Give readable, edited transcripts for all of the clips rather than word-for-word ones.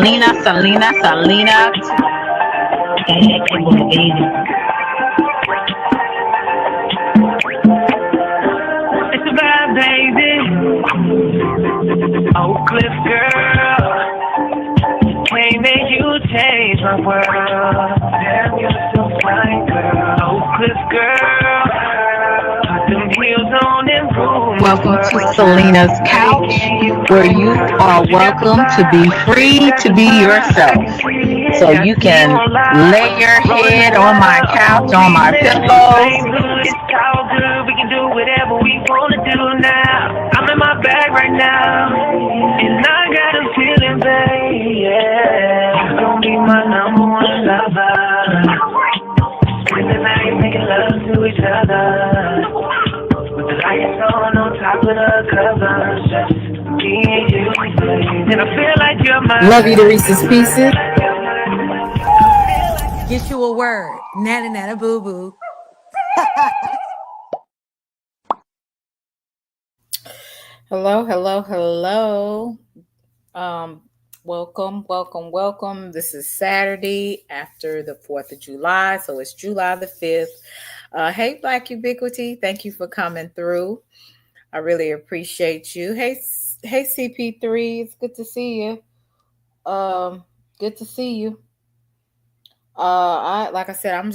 Selena. It's a bad baby. Oak Cliff girl. Can't make you change my world. Damn, you're so fine, girl. Oak Cliff girl. Put them heels on and prove my Welcome to world. Selena's Couch, where you are welcome to be free to be yourself. So you can lay your head on my couch, on my pillows. It's all good. We can do whatever we wanna do now. I'm in my bag right now, and I got a feeling, babe. Yeah, you're gonna be my number one lover. Spend the night making love to each other, with the lights on top of the covers. Just me and you, babe. And I feel like you're my Love you to Reese's Pieces. Get you a word. Nana nana boo boo. Hello. Welcome. This is Saturday after the 4th of July, so it's July the 5th. Hey, Black Ubiquity, thank you for coming through. I really appreciate you. Hey, CP3, it's good to see you. Good to see you. Like I said, I'm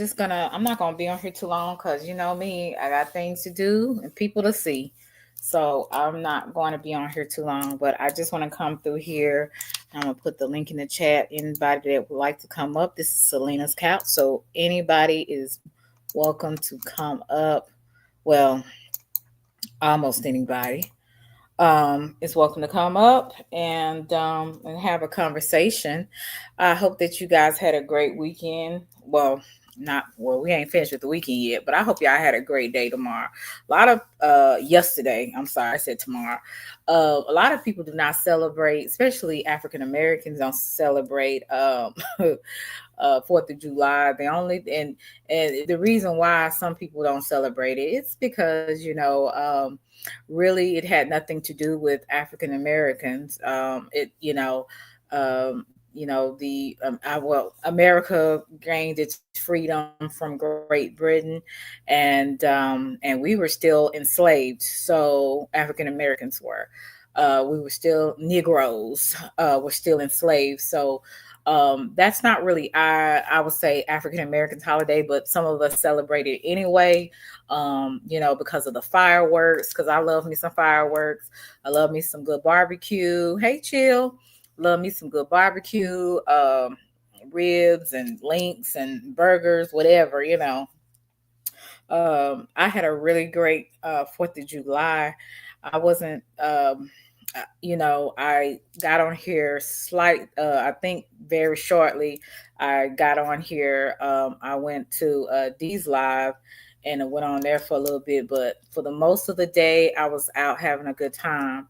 not gonna be on here too long because you know me, I got things to do and people to see. So I'm not going to be on here too long, but I just want to come through here. I'm gonna put the link in the chat. Anybody that would like to come up, this is Selena's Couch. So anybody is welcome to come up. Well, almost anybody is welcome to come up and have a conversation. I hope that you guys had a great weekend. We ain't finished with the weekend yet, but I hope y'all had a great day tomorrow. A lot of yesterday, I'm sorry, I said tomorrow. A lot of people do not celebrate, especially African Americans don't celebrate 4th of July. They only and the reason why some people don't celebrate it, it's because really it had nothing to do with African Americans. America gained its freedom from Great Britain, and we were still enslaved. So African Americans were. We were still Negroes. Were still enslaved. So that's not really I would say African Americans holiday, but some of us celebrate it anyway. Because of the fireworks. Because I love me some fireworks. I love me some good barbecue. Hey, chill. Love me some good barbecue, ribs and links and burgers, whatever, I had a really great 4th of July. I wasn't, I got on here I think very shortly. I got on here. I went to D's Live and I went on there for a little bit, but for the most of the day, I was out having a good time.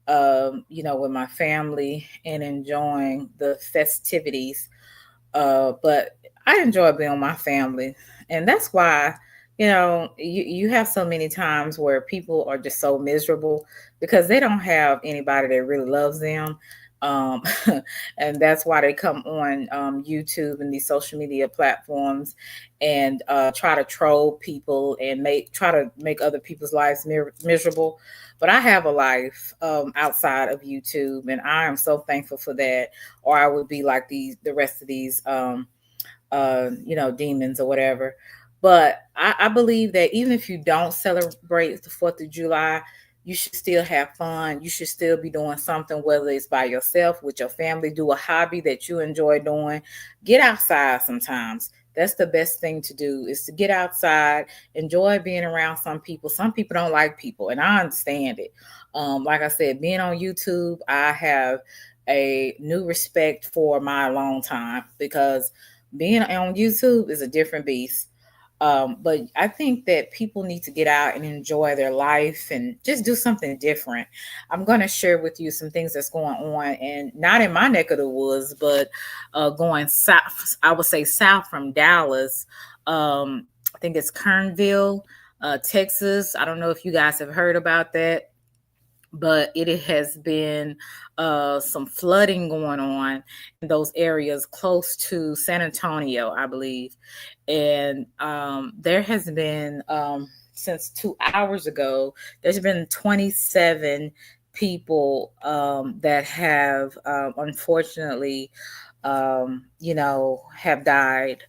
With my family and enjoying the festivities. But I enjoy being with my family. And that's why, you have so many times where people are just so miserable because they don't have anybody that really loves them. Um, and that's why they come on YouTube and these social media platforms and try to troll people and try to make other people's lives miserable. But I have a life outside of YouTube, and I am so thankful for that. Or I would be like the rest of these, demons or whatever. But I believe that even if you don't celebrate the 4th of July, you should still have fun. You should still be doing something, whether it's by yourself, with your family, do a hobby that you enjoy doing. Get outside sometimes. That's the best thing to do is to get outside, enjoy being around some people. Some people don't like people, and I understand it. Like I said, being on YouTube, I have a new respect for my long time because being on YouTube is a different beast. But I think that people need to get out and enjoy their life and just do something different. I'm going to share with you some things that's going on, and not in my neck of the woods, but going south. I would say south from Dallas. I think it's Kernville, Texas. I don't know if you guys have heard about that. but it has been some flooding going on in those areas close to San Antonio, I believe. And there has been, since 2 hours ago, there's been 27 people that have unfortunately, have died.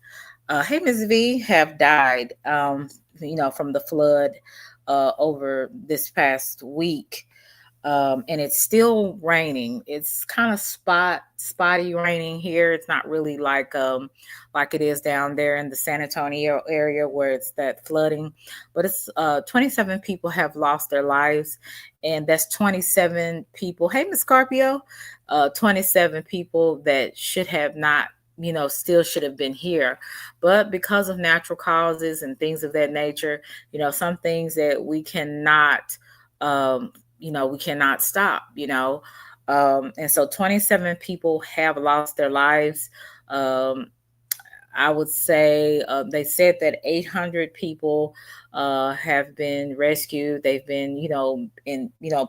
Hey, Ms. V, have died, from the flood over this past week. And it's still raining. It's kind of spotty raining here. It's not really like it is down there in the San Antonio area where it's that flooding. But it's 27 people have lost their lives, and that's 27 people. Hey, Miss Scorpio, 27 people that should have not, still should have been here, but because of natural causes and things of that nature, some things that we cannot. We cannot stop, and so 27 people have lost their lives. um, I would say they said that 800 people have been rescued. They've been,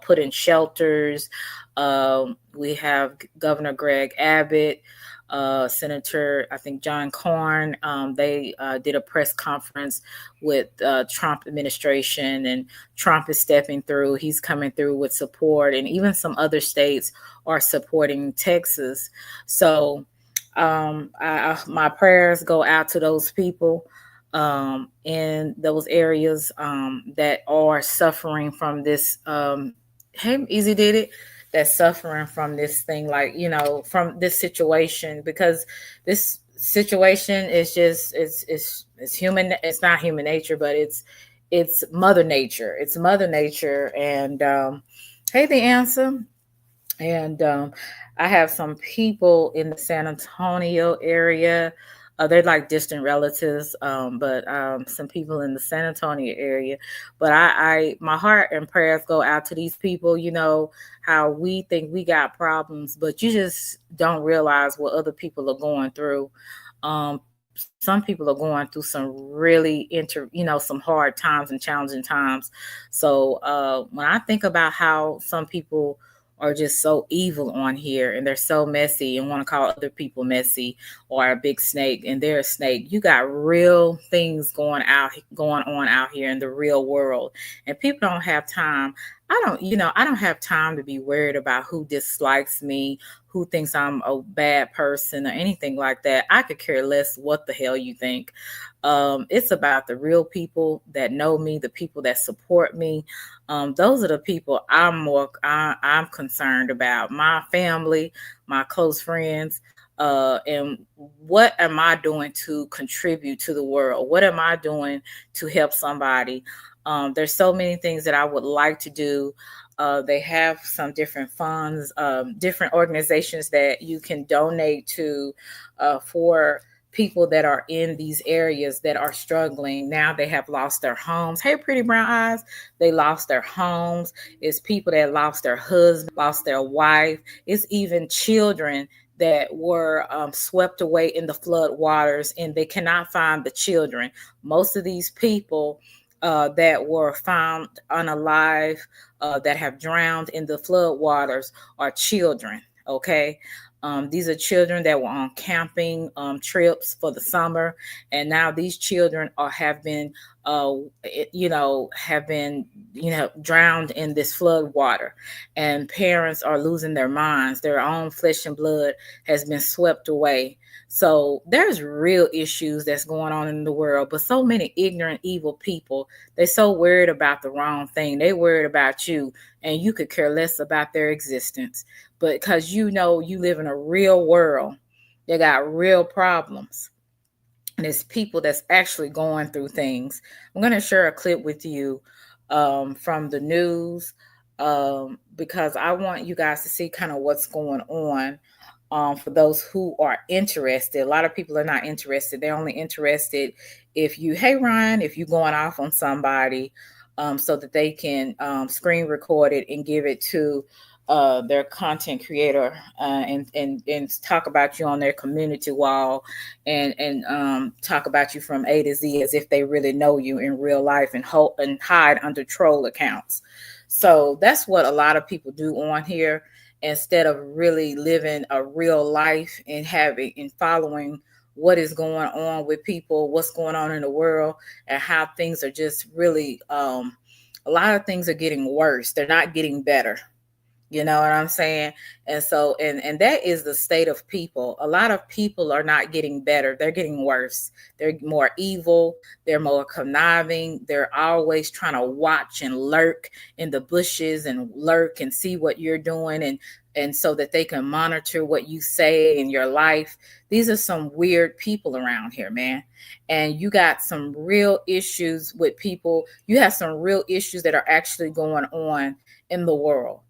put in shelters. We have Governor Greg Abbott, Senator, I think John Corn. They did a press conference with Trump administration, and Trump is stepping through. He's coming through with support, and even some other states are supporting Texas. So my prayers go out to those people in those areas that are suffering from this. Hey, Easy did it. That's suffering from this thing, like, from this situation, because this situation is just it's human. It's not human nature, but it's Mother Nature. It's Mother Nature, and hey, the answer. And I have some people in the San Antonio area. They're like distant relatives, but some people in the San Antonio area. But my heart and prayers go out to these people. You know how we think we got problems, but you just don't realize what other people are going through. Some people are going through some really some hard times and challenging times. So when I think about how some people are just so evil on here, and they're so messy and want to call other people messy or a big snake, and they're a snake. You got real things going on out here in the real world, and people don't have time. I don't have time to be worried about who dislikes me, who thinks I'm a bad person or anything like that. I could care less what the hell you think. It's about the real people that know me, the people that support me. Those are the people I'm concerned about. My family, my close friends, and what am I doing to contribute to the world? What am I doing to help somebody? There's so many things that I would like to do. They have some different funds, different organizations that you can donate to for people that are in these areas that are struggling. Now they have lost their homes. Hey, pretty brown eyes. They lost their homes. It's people that lost their husband, lost their wife. It's even children that were swept away in the flood waters, and they cannot find the children. Most of these people that were found unalive, that have drowned in the flood waters, are children. Okay. These are children that were on camping trips for the summer, and now these children have been, drowned in this flood water, and parents are losing their minds. Their own flesh and blood has been swept away. So there's real issues that's going on in the world, but so many ignorant, evil people, they're so worried about the wrong thing. They worried about you, and you could care less about their existence. But because you live in a real world, they got real problems. And it's people that's actually going through things. I'm going to share a clip with you from the news, because I want you guys to see kind of what's going on. For those who are interested, a lot of people are not interested. They're only interested hey Ryan, if you're going off on somebody, so that they can screen record it and give it to their content creator, and talk about you on their community wall, and talk about you from A to Z as if they really know you in real life, and hide under troll accounts. So that's what a lot of people do on here instead of really living a real life and having and following what is going on with people, what's going on in the world, and how things are just really a lot of things are getting worse. They're not getting better. You know what I'm saying? And so and that is the state of people. A lot of people are not getting better. They're getting worse. They're more evil, they're more conniving. They're always trying to watch and lurk in the bushes and lurk and see what you're doing and so that they can monitor what you say in your life. These are some weird people around here, man. And you got some real issues with people. You have some real issues that are actually going on in the world.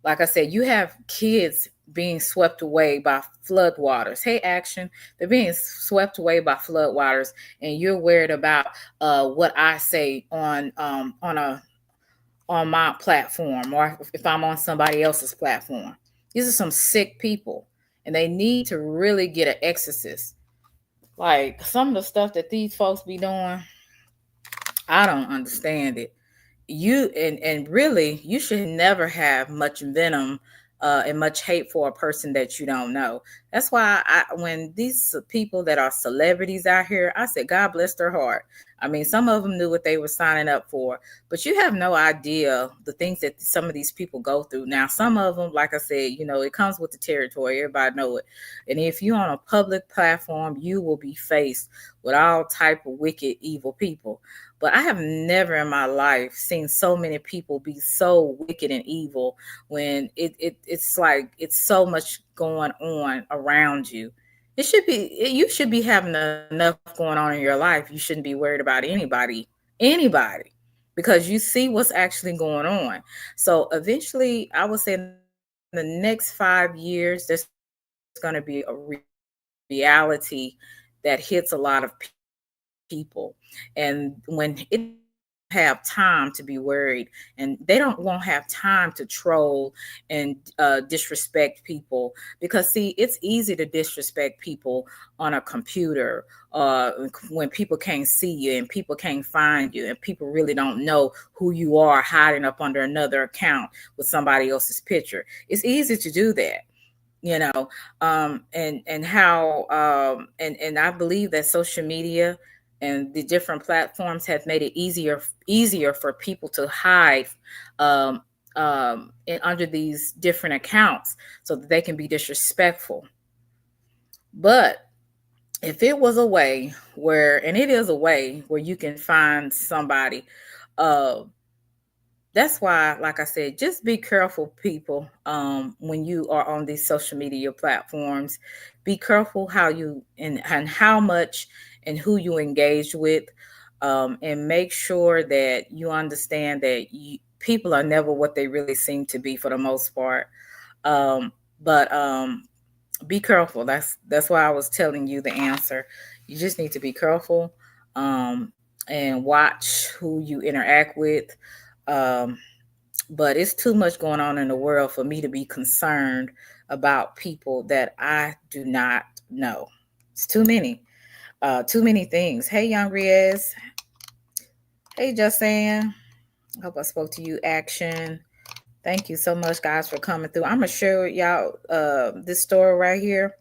Like I said, you have kids being swept away by floodwaters. Hey, Action, they're being swept away by floodwaters, and you're worried about what I say on my platform, or if I'm on somebody else's platform. These are some sick people, and they need to really get an exorcist. Like some of the stuff that these folks be doing, I don't understand it. You and really you should never have much venom and much hate for a person that you don't know. That's why when these people that are celebrities out here, I said God bless their heart. I mean, some of them knew what they were signing up for, but you have no idea the things that some of these people go through. Now some of them, like I said, it comes with the territory. Everybody know it. And if you're on a public platform, you will be faced with all type of wicked evil people. But I have never in my life seen so many people be so wicked and evil when it's like it's so much going on around you. You should be having enough going on in your life. You shouldn't be worried about anybody, because you see what's actually going on. So eventually, I would say in the next 5 years, there's going to be a reality that hits a lot of people. And when it hits, people won't have time to be worried, and they don't won't have time to troll and disrespect people. Because see, it's easy to disrespect people on a computer when people can't see you and people can't find you and people really don't know who you are hiding up under another account with somebody else's picture. It's easy to do that, you know. And how and I believe that social media and the different platforms have made it easier for people to hide um in under these different accounts so that they can be disrespectful. But if it was a way where, and it is a way where you can find somebody, uh that's why, like I said, just be careful, people. When you are on these social media platforms, be careful how you and how much and who you engage with, and make sure that you understand that people are never what they really seem to be for the most part. But be careful. That's why I was telling you the answer. You just need to be careful, um, and watch who you interact with. Um, but it's too much going on in the world for me to be concerned about people that I do not know. It's too many things. Hey, Young Riaz. Hey, Justin. Hope I spoke to you. Action. Thank you so much, guys, for coming through. I'm gonna share with y'all this story right here,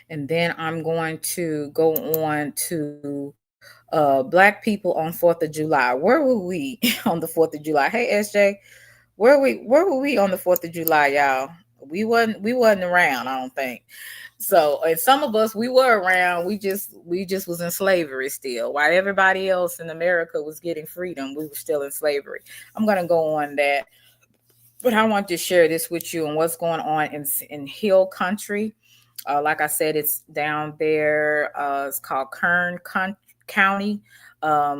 and then I'm going to go on to Black people on 4th of July. Where were we on the 4th of July? Hey, SJ, where were we on the 4th of July, y'all? We wasn't around, I don't think. So, and some of us we were around. We just was in slavery still, while everybody else in America was getting freedom. We were still in slavery. I'm gonna go on that, but I want to share this with you and what's going on in Hill Country. Like I said, it's down there. It's called County,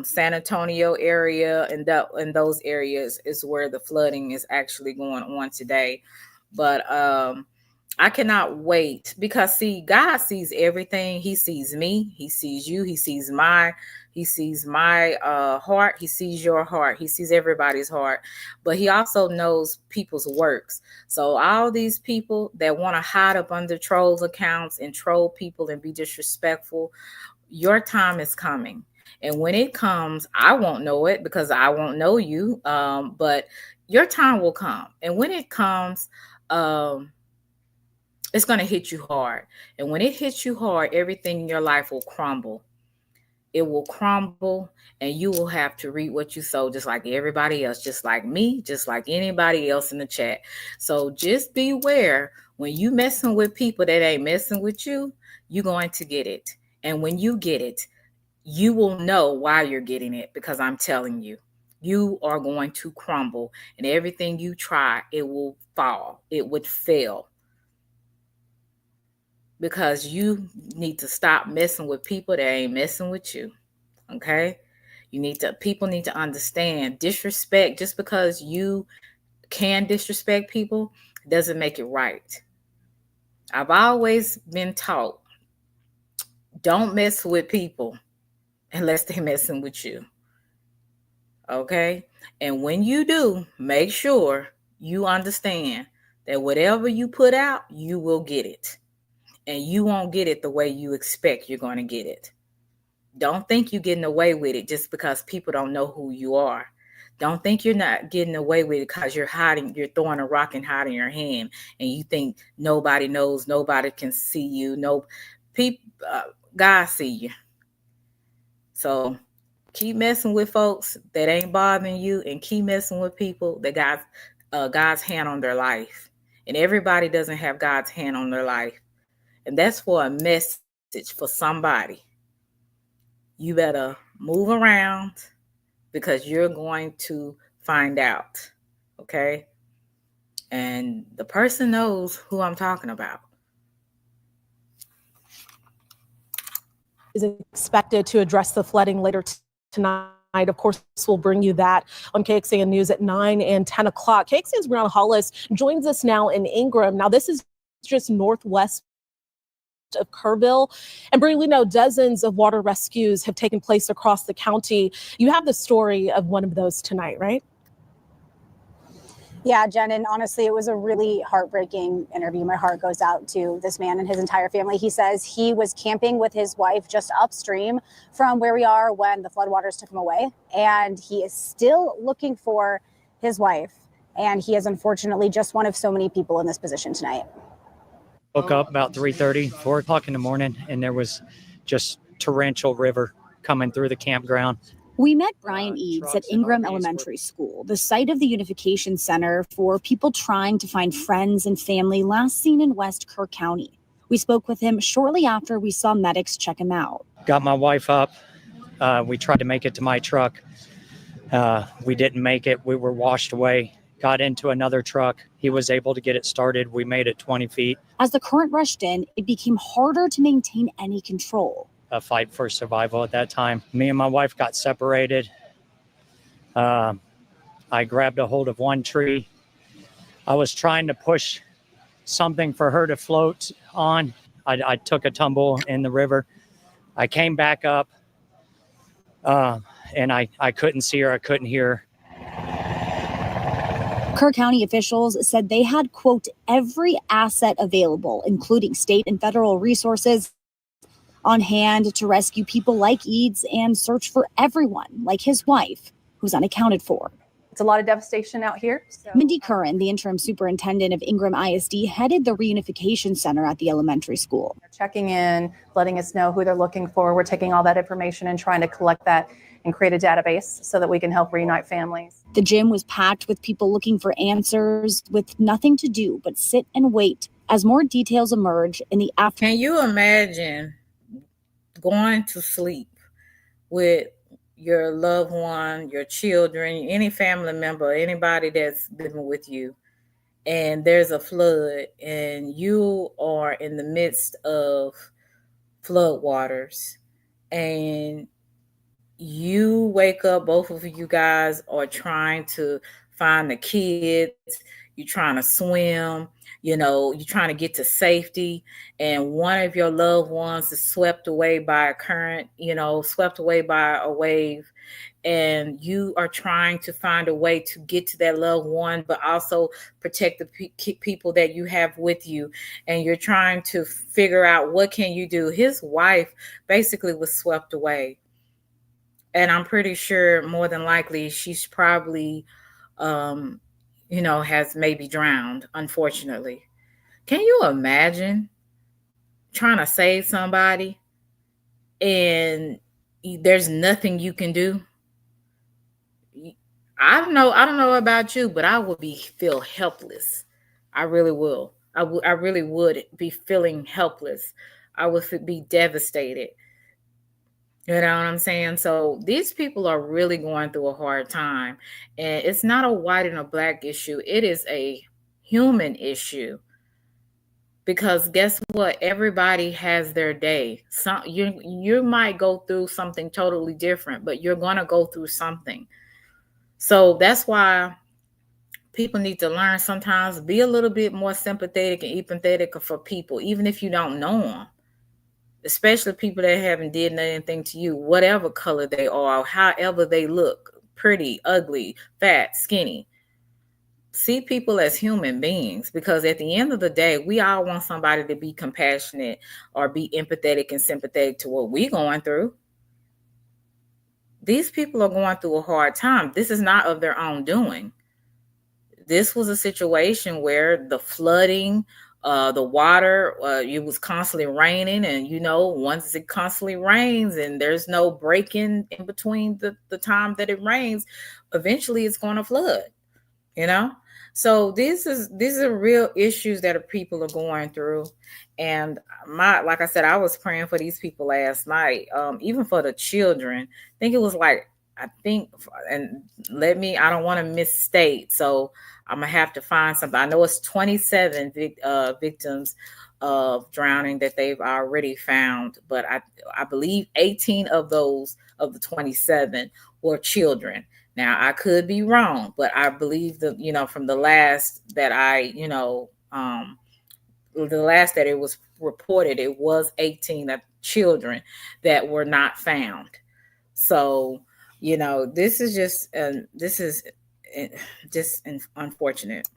San Antonio area, and that in those areas is where the flooding is actually going on today. But I cannot wait because see, God sees everything. He sees me. He sees you. He sees my heart. He sees your heart. He sees everybody's heart. But he also knows people's works. So all these people that want to hide up under trolls accounts and troll people and be disrespectful, your time is coming. And when it comes, I won't know it because I won't know you. But your time will come. And when it comes, it's going to hit you hard. And when it hits you hard, everything in your life will crumble. It will crumble, and you will have to reap what you sow, just like everybody else, just like me, just like anybody else in the chat. So just beware when you messing with people that ain't messing with you, you're going to get it. And when you get it, you will know why you're getting it, because I'm telling you, you are going to crumble, and everything you try, it will fall. It would fail, because you need to stop messing with people that ain't messing with you. Okay? People need to understand disrespect. Just because you can disrespect people doesn't make it right. I've always been taught, don't mess with people unless they're messing with you. Okay? And when you do, make sure you understand that whatever you put out, you will get it. And you won't get it the way you expect you're going to get it. Don't think you're getting away with it just because people don't know who you are. Don't think you're not getting away with it because you're throwing a rock and hiding your hand, and you think nobody knows, nobody can see you. No, people, God see you. So keep messing with folks that ain't bothering you, and keep messing with people that got God's hand on their life. And everybody doesn't have God's hand on their life. And that's for a message for somebody. You better move around, because you're going to find out. Okay? And the person knows who I'm talking about. Is expected to address the flooding later tonight. Of course, we'll bring you that on KXAN News at 9 and 10 o'clock. KXAN's Brianna Hollis joins us now in Ingram. Now, this is just northwest of Kerrville. And Brie, we know dozens of water rescues have taken place across the county. You have the story of one of those tonight, right? Yeah, Jen, and honestly, it was a really heartbreaking interview. My heart goes out to this man and his entire family. He says he was camping with his wife just upstream from where we are when the floodwaters took him away. And he is still looking for his wife. And he is unfortunately just one of so many people in this position tonight. Woke up about 3:30, 4 o'clock in the morning, and there was just torrential river coming through the campground. We met Brian Eads at Ingram Elementary School, the site of the Unification Center for people trying to find friends and family last seen in West Kerr County. We spoke with him shortly after we saw medics check him out. Got my wife up. We tried to make it to my truck. We didn't make it. We were washed away. Got into another truck. He was able to get it started. We made it 20 feet. As the current rushed in, it became harder to maintain any control. A fight for survival at that time. Me and my wife got separated. I grabbed a hold of one tree. I was trying to push something for her to float on. I took a tumble in the river. I came back up, and I couldn't see her. I couldn't hear her. Kerr County officials said they had, quote, every asset available, including state and federal resources, on hand to rescue people like Eads and search for everyone like his wife, who's unaccounted for. It's a lot of devastation out here. Mindy Curran, the interim superintendent of Ingram ISD, headed the reunification center at the elementary school. They're checking in, letting us know who they're looking for. We're taking all that information and trying to collect that and create a database so that we can help reunite families. The gym was packed with people looking for answers, with nothing to do but sit and wait as more details emerge in the afternoon. Can you imagine going to sleep with your loved one, your children, any family member, anybody that's living with you, and there's a flood and you are in the midst of flood waters, and you wake up, both of you guys are trying to find the kids, you're trying to swim, you're trying to get to safety, and one of your loved ones is swept away by a current, swept away by a wave, and you are trying to find a way to get to that loved one, but also protect the people that you have with you, and you're trying to figure out what can you do. His wife basically was swept away. And I'm pretty sure more than likely she's probably, um, has maybe drowned, unfortunately. Can you imagine trying to save somebody and there's nothing you can do? I don't know about you, but I would feel helpless. I really will. I really would be feeling helpless. I would be devastated. You know what I'm saying? So these people are really going through a hard time. And it's not a white and a black issue. It is a human issue. Because guess what? Everybody has their day. You might go through something totally different, but you're gonna go through something. So that's why people need to learn sometimes be a little bit more sympathetic and empathetic for people, even if you don't know them, especially people that haven't did anything to you, whatever color they are, however they look, pretty, ugly, fat, skinny. See people as human beings, because at the end of the day, we all want somebody to be compassionate or be empathetic and sympathetic to what we're going through. These people are going through a hard time. This is not of their own doing. This was a situation where the flooding, the water, it was constantly raining. And, once it constantly rains and there's no break in between the time that it rains, eventually it's going to flood, you know? So these are real issues that people are going through. And like I said, I was praying for these people last night, even for the children. I think it was like, and I don't want to misstate. So I'm going to have to find something. I know it's 27 victims of drowning that they've already found, but I believe 18 of those of the 27 were children. Now I could be wrong, but I believe that, from the last that the last that it was reported, it was 18 of children that were not found. So, this is just unfortunate.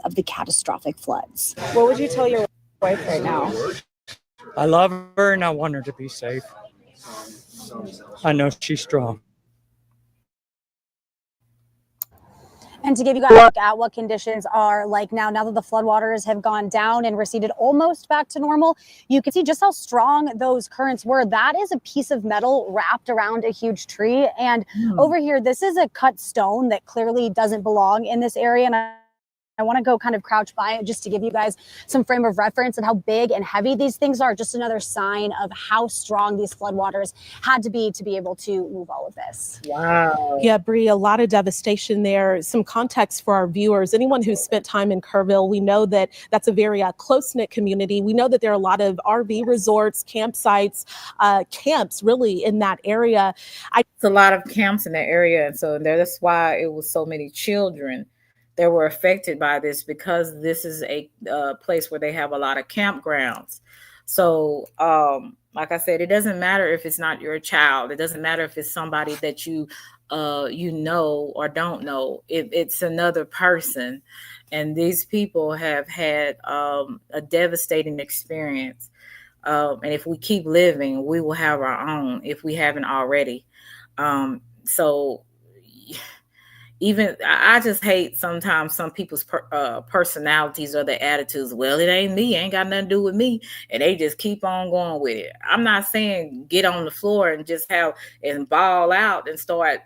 Of the catastrophic floods. What would you tell your wife right now? I love her and I want her to be safe. I know she's strong. And to give you guys a look at what conditions are like now that the floodwaters have gone down and receded almost back to normal, you can see just how strong those currents were. That is a piece of metal wrapped around a huge tree. And over here, this is a cut stone that clearly doesn't belong in this area. And I want to go kind of crouch by it just to give you guys some frame of reference and how big and heavy these things are. Just another sign of how strong these floodwaters had to be able to move all of this. Wow. Yeah, Bree, a lot of devastation there. Some context for our viewers. Anyone who's spent time in Kerrville, we know that that's a very close-knit community. We know that there are a lot of RV resorts, campsites, camps really in that area. It's a lot of camps in that area. And so that's why it was so many children that were affected by this, because this is a place where they have a lot of campgrounds. So, like I said, it doesn't matter if it's not your child. It doesn't matter if it's somebody that you know or don't know. It's another person. And these people have had a devastating experience. And if we keep living, we will have our own if we haven't already. So even I just hate sometimes some people's personalities or their attitudes. Well, it ain't me, ain't got nothing to do with me, and they just keep on going with it. I'm not saying get on the floor and just have and ball out and start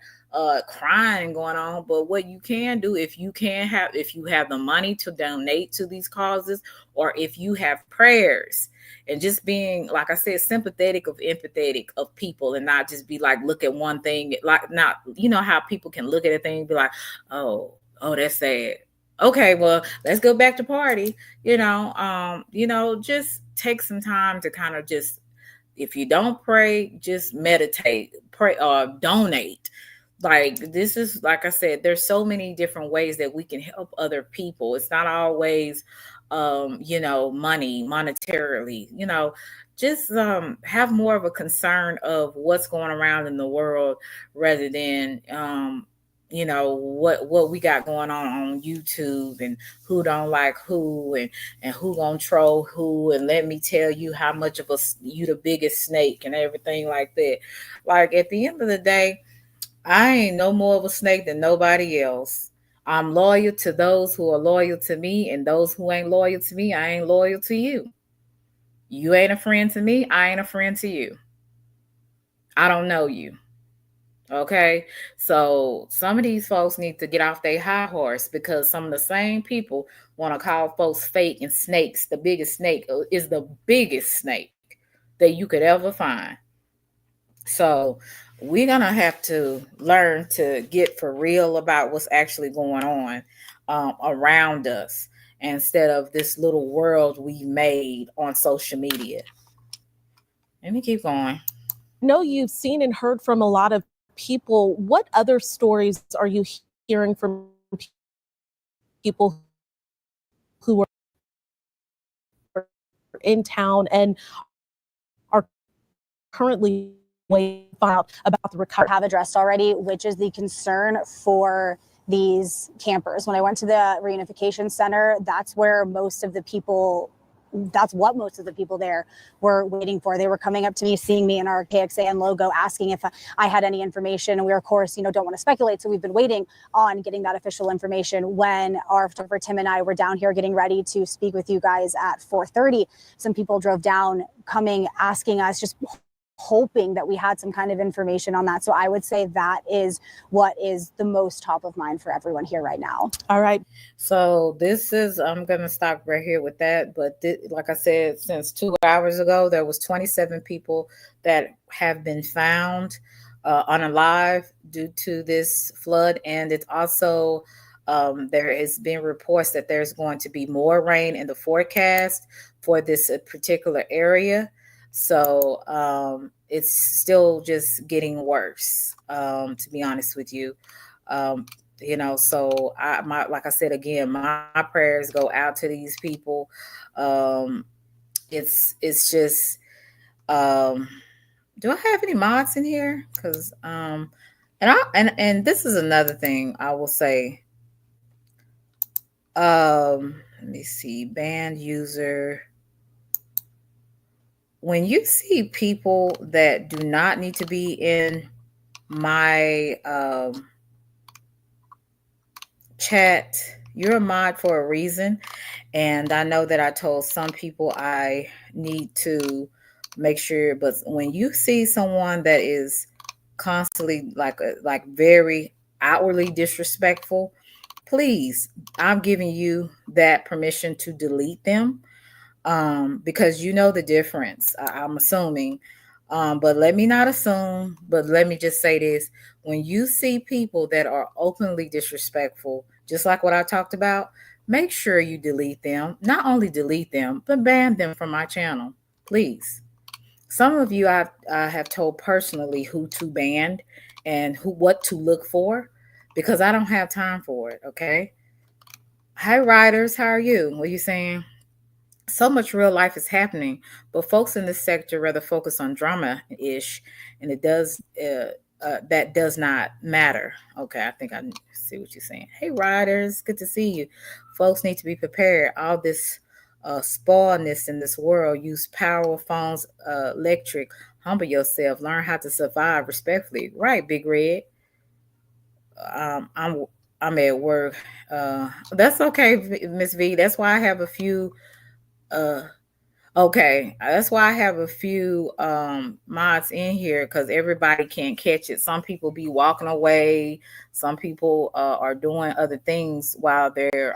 crying going on, but what you can do, if you have the money to donate to these causes, or if you have prayers, and just being, like I said, sympathetic of empathetic of people, and not just be like, look at one thing, like, not, how people can look at a thing and be like, oh, that's sad. Okay, well, let's go back to party. Just take some time to kind of just, if you don't pray, just meditate, pray, or donate. Like, this is, like I said, there's so many different ways that we can help other people. It's not always money, monetarily, just have more of a concern of what's going around in the world, rather than what we got going on YouTube, and who don't like who, and who gonna troll who, and let me tell you how much of you the biggest snake and everything like that. Like at the end of the day, I ain't no more of a snake than nobody else. I'm loyal to those who are loyal to me, and those who ain't loyal to me, I ain't loyal to you. You ain't a friend to me, I ain't a friend to you. I don't know you. Okay. So some of these folks need to get off their high horse, because some of the same people want to call folks fake and snakes. The biggest snake is the biggest snake that you could ever find. So we're going to have to learn to get for real about what's actually going on around us, instead of this little world we made on social media. Let me keep going. I know you've seen and heard from a lot of people. What other stories are you hearing from people who are in town and are currently waiting out about the recovery? Have addressed already, which is the concern for these campers. When I went to the reunification center, that's what most of the people there were waiting for. They were coming up to me, seeing me in our KXAN logo, asking if I had any information. And we, of course, don't want to speculate. So we've been waiting on getting that official information. When our photographer Tim and I were down here getting ready to speak with you guys at 4:30, some people drove down, coming, asking us, just hoping that we had some kind of information on that. So I would say that is what is the most top of mind for everyone here right now. All right. So I'm going to stop right here with that. But like I said, since 2 hours ago, there was 27 people that have been found unalive due to this flood. And it's also, there has been reports that there's going to be more rain in the forecast for this particular area. So it's still just getting worse, to be honest with you. So like I said again, my prayers go out to these people. It's just, do I have any mods in here? Because and this is another thing I will say. Let me see, banned user. When you see people that do not need to be in my chat, you're a mod for a reason. And I know that I told some people I need to make sure, but when you see someone that is constantly like very outwardly disrespectful, please, I'm giving you that permission to delete them. Because you know the difference, I'm assuming. But let me not assume, but let me just say this. When you see people that are openly disrespectful, just like what I talked about, make sure you delete them. Not only delete them, but ban them from my channel, please. Some of you I have told personally who to ban and what to look for, because I don't have time for it, okay? Hi, Riders. How are you? What are you saying? So much real life is happening, but folks in this sector rather focus on drama-ish, and that does not matter. Okay, I think I see what you're saying. Hey, Riders, good to see you. Folks need to be prepared. All this spoilness in this world. Use power, phones, electric. Humble yourself. Learn how to survive respectfully. Right, Big Red. I'm at work. That's okay, Miss V. That's why I have a few. Okay, that's why I have a few mods in here, because everybody can't catch it. Some people be walking away. Some people are doing other things while they're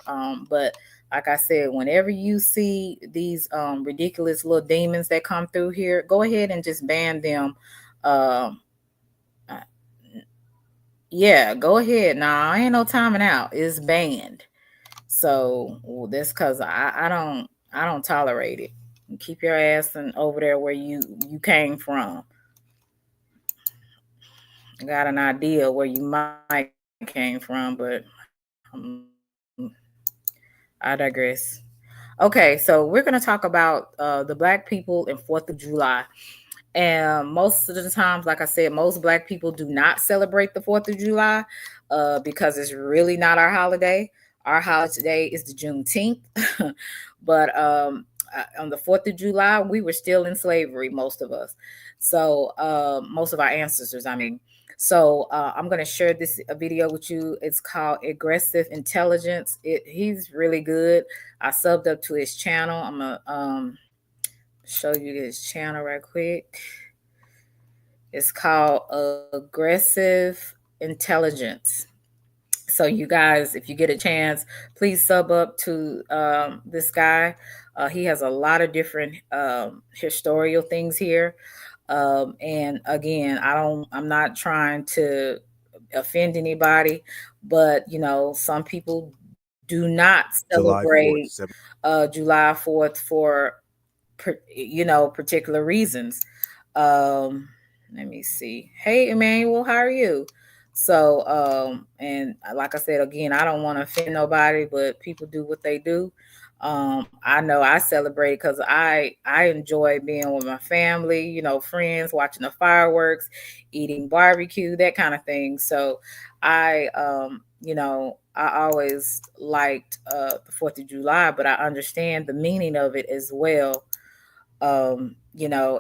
but like I said, whenever you see these ridiculous little demons that come through here, go ahead and just ban them. Uh, yeah, go ahead. Nah, ain't no timing out. It's banned. So that's because I don't tolerate it. Keep your ass over there where you came from. I got an idea where you might came from, but I digress. Okay, so we're going to talk about the Black people and 4th of July. And most of the times, like I said, most Black people do not celebrate the 4th of July. because it's really not our holiday. Our holiday is the Juneteenth, but on the 4th of July, we were still in slavery, most of us. So most of our ancestors, I mean. So I'm going to share this video with you. It's called Aggressive Intelligence. He's really good. I subbed up to his channel. I'm going to show you his channel right quick. It's called Aggressive Intelligence. So you guys, if you get a chance, please sub up to this guy. He has a lot of different historical things here. And again, I'm not trying to offend anybody, but you know, some people do not celebrate July 4th for particular reasons. Let me see. Hey, Emmanuel, how are you? So, and like I said, again, I don't want to offend nobody, but people do what they do. I know I celebrate because I enjoy being with my family, you know, friends, watching the fireworks, eating barbecue, that kind of thing. So I always liked the 4th of July, but I understand the meaning of it as well.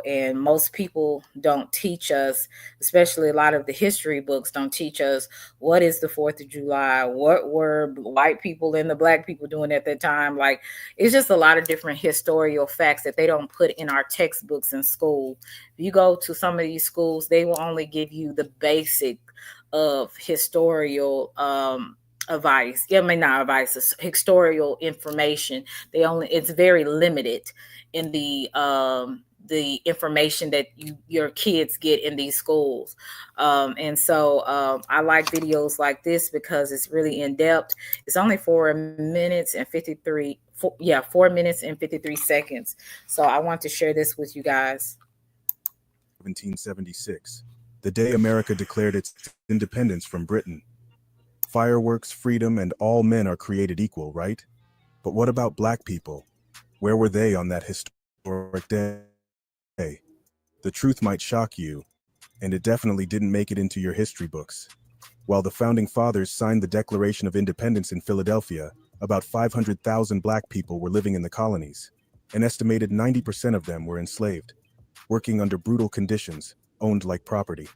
And most people don't teach us, especially a lot of the history books don't teach us what is the 4th of July, what were white people and the black people doing at that time. Like, it's just a lot of different historical facts that they don't put in our textbooks in school. If you go to some of these schools, they will only give you the basic of historical advice. Yeah, I mean, not advice, it's historical information. It's very limited in the information that your kids get in these schools. And so I like videos like this because it's really in depth. It's only 4 minutes and 53 seconds. So I want to share this with you guys. 1776, the day America declared its independence from Britain. Fireworks, freedom, and all men are created equal, right? But what about black people? Where were they on that historic day? The truth might shock you, and it definitely didn't make it into your history books. While the Founding Fathers signed the Declaration of Independence in Philadelphia, about 500,000 black people were living in the colonies. An estimated 90% of them were enslaved, working under brutal conditions, owned like property.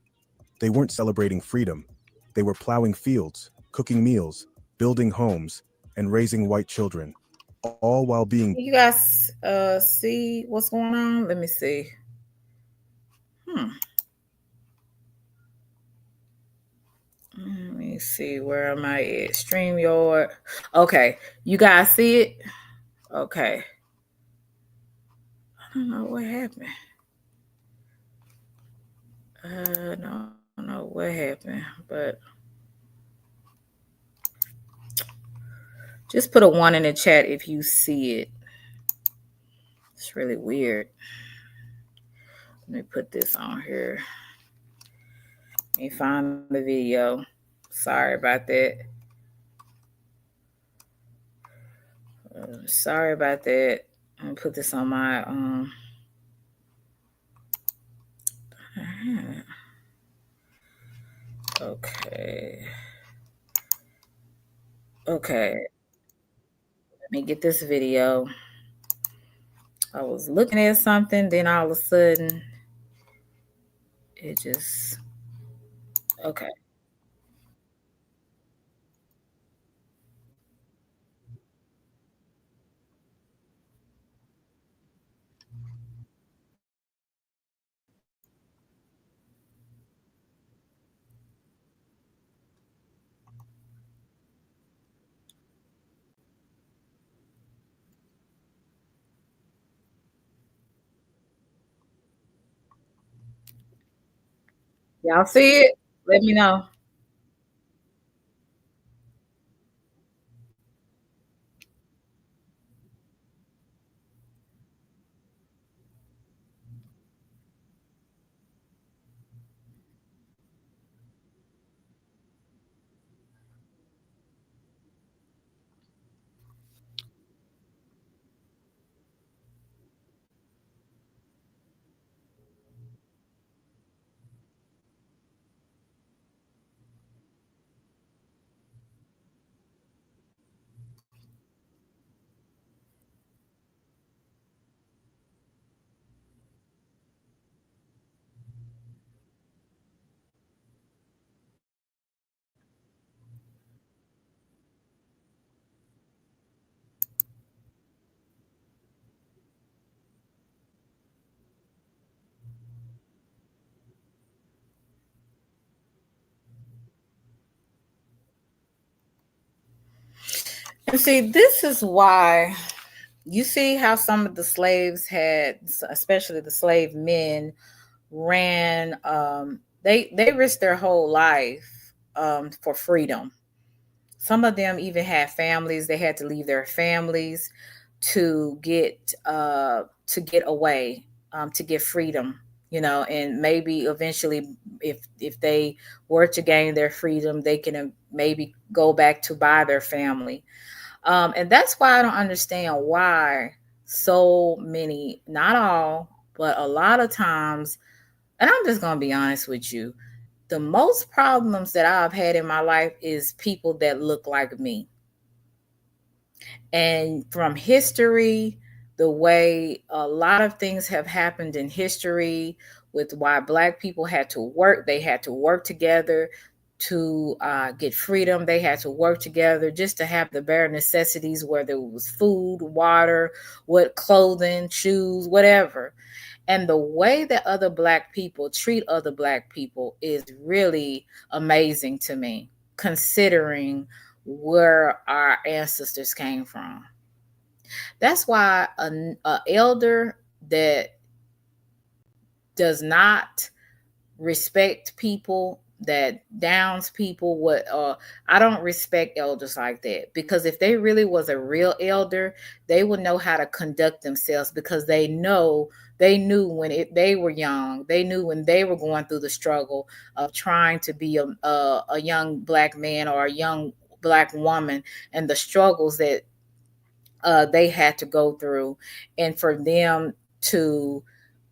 They weren't celebrating freedom. They were plowing fields, cooking meals, building homes, and raising white children, all while being... You guys see what's going on? Let me see. Let me see, where am I at? StreamYard. Okay, you guys see it? Okay. I don't know what happened. I don't know what happened, but just put a 1 in the chat if you see it. It's really weird. Let me put this on here. Let me find the video. Sorry about that. Sorry about that. I'm gonna put this on my okay. Let me get this video. I was looking at something, then all of a sudden it just okay. Y'all see it? Let me know. See, this is why you see how some of the slaves had, especially the slave men, ran. They risked their whole life for freedom. Some of them even had families. They had to leave their families to get away, to get freedom. You know, and maybe eventually, if they were to gain their freedom, they can maybe go back to buy their family. And that's why I don't understand why so many, not all, but a lot of times, and I'm just going to be honest with you, the most problems that I've had in my life is people that look like me. And from history, the way a lot of things have happened in history with why Black people had to work, they had to work together to get freedom. They had to work together just to have the bare necessities, whether it was food, water, what clothing, shoes, whatever. And the way that other Black people treat other Black people is really amazing to me, considering where our ancestors came from. That's why a elder that does not respect people, that downs people, what I don't respect elders like that, because if they really was a real elder, they would know how to conduct themselves, because they knew when they were young, they knew when they were going through the struggle of trying to be a young Black man or a young Black woman, and the struggles that they had to go through, and for them to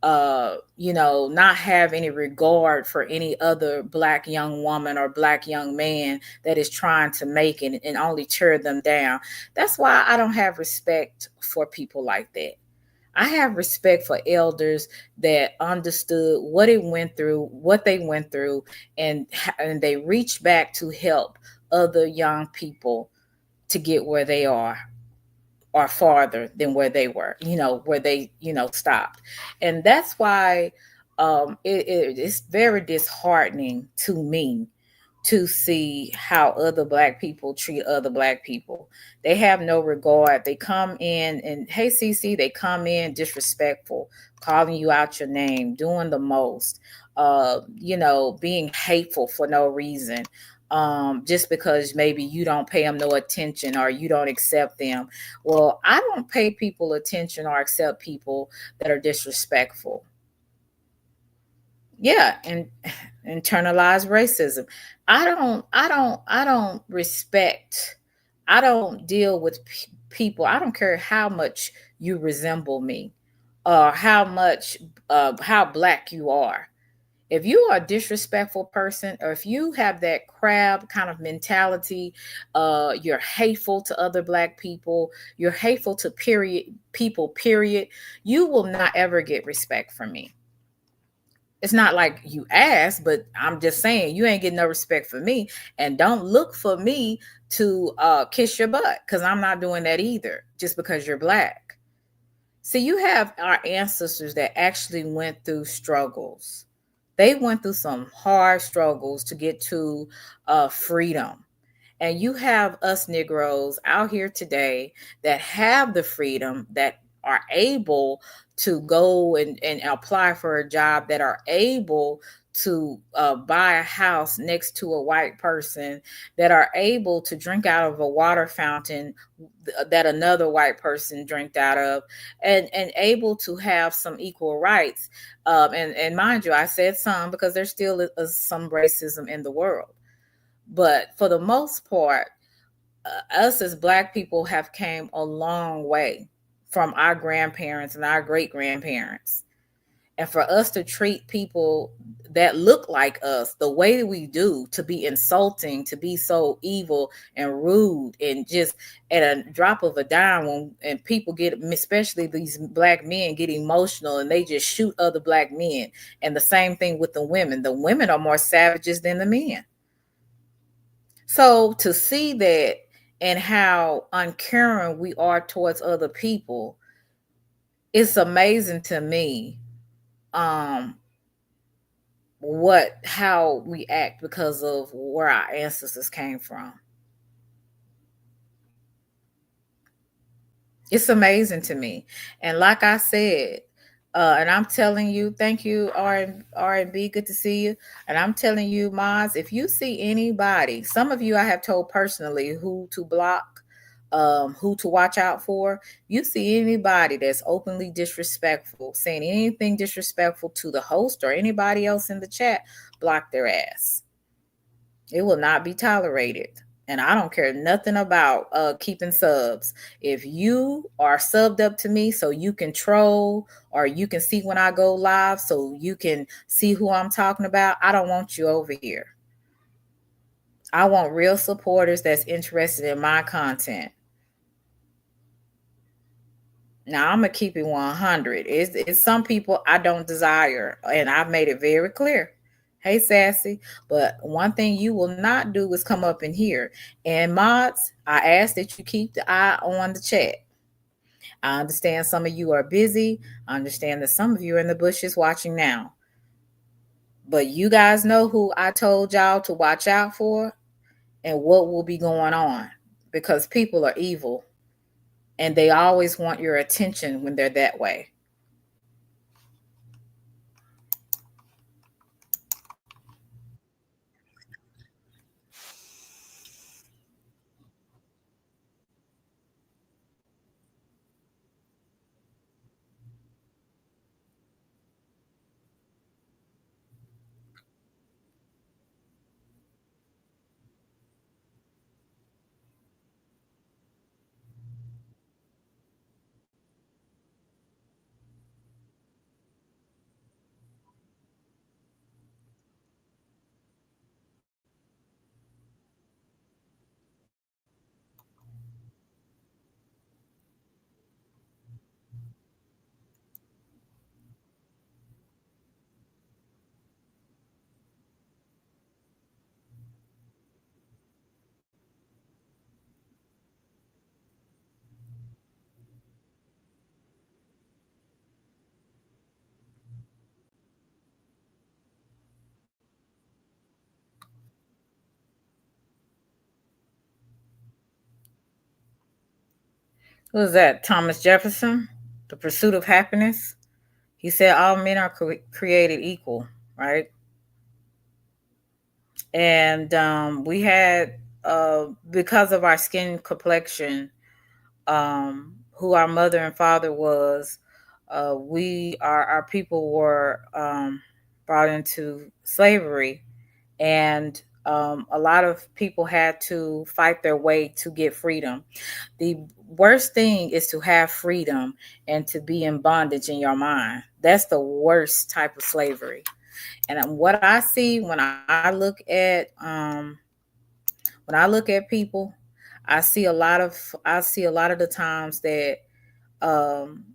not have any regard for any other Black young woman or Black young man that is trying to make it, and only tear them down. That's why I don't have respect for people like that. I have respect for elders that understood what they went through, and they reached back to help other young people to get where they are, or farther than where they were, where they, stopped. And that's why it's very disheartening to me to see how other Black people treat other Black people. They have no regard. They come in and, hey, CC, they come in disrespectful, calling you out your name, doing the most, being hateful for no reason. Just because maybe you don't pay them no attention or you don't accept them. Well, I don't pay people attention or accept people that are disrespectful. Yeah, and internalized racism. I don't respect. I don't deal with people. I don't care how much you resemble me, or how Black you are. If you are a disrespectful person, or if you have that crab kind of mentality, you're hateful to other Black people, you're hateful to period, you will not ever get respect from me. It's not like you asked, but I'm just saying you ain't getting no respect for me. And don't look for me to kiss your butt, because I'm not doing that either, just because you're Black. See, you have our ancestors that actually went through struggles. They went through some hard struggles to get to freedom. And you have us Negroes out here today that have the freedom, that are able to go and apply for a job, that are able to buy a house next to a white person, that are able to drink out of a water fountain that another white person drank out of, and able to have some equal rights. And mind you, I said some because there still is some racism in the world. But for the most part, us as Black people have came a long way from our grandparents and our great grandparents. And for us to treat people that look like us the way we do, to be insulting, to be so evil and rude, and just at a drop of a dime, and people get, especially these Black men, get emotional and they just shoot other Black men. And the same thing with the women. The women are more savages than the men. So to see that, and how uncaring we are towards other people, it's amazing to me. How we act because of where our ancestors came from. It's amazing to me. And like I said, and I'm telling you, thank you, R&B, good to see you. And I'm telling you, Moz, if you see anybody, some of you I have told personally who to block, who to watch out for. You see anybody that's openly disrespectful, saying anything disrespectful to the host or anybody else in the chat, block their ass. It will not be tolerated. And I don't care nothing about keeping subs. If you are subbed up to me so you can troll or you can see when I go live so you can see who I'm talking about, I don't want you over here. I want real supporters that's interested in my content. Now I'm gonna keep it 100. It's some people I don't desire, and I've made it very clear. Hey, Sassy, but one thing you will not do is come up in here. And mods, I ask that you keep the eye on the chat. I understand some of you are busy. I understand that some of you are in the bushes watching now. But you guys know who I told y'all to watch out for and what will be going on, because people are evil and they always want your attention when they're that way. Who was that? Thomas Jefferson? The Pursuit of Happiness? He said all men are created equal, right? And we had, because of our skin complexion, who our mother and father was, our people were brought into slavery, and a lot of people had to fight their way to get freedom. The worst thing is to have freedom and to be in bondage in your mind. That's the worst type of slavery. And what I see when I look at people, I see a lot of the times that um,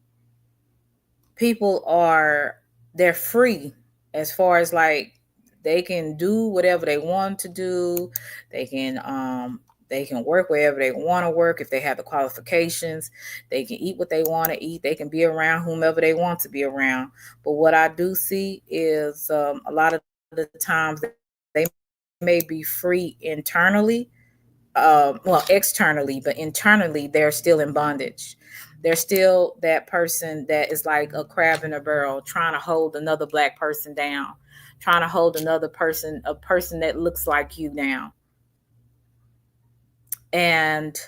people they're free as far as like they can do whatever they want to do. They can work wherever they want to work if they have the qualifications. They can eat what they want to eat. They can be around whomever they want to be around. But what I do see is a lot of the times they may be free internally, well, externally, but internally, they're still in bondage. They're still that person that is like a crab in a barrel, trying to hold another black person down, trying to hold another person, a person that looks like you down. And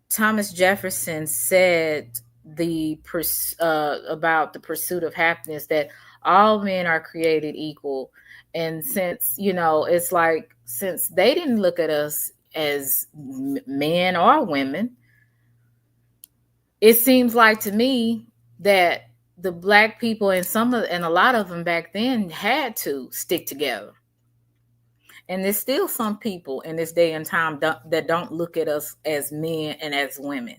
Thomas Jefferson said about the pursuit of happiness, that all men are created equal. And since, it's like, since they didn't look at us as men or women, it seems like to me that the black people and a lot of them back then had to stick together. And there's still some people in this day and time that don't look at us as men and as women.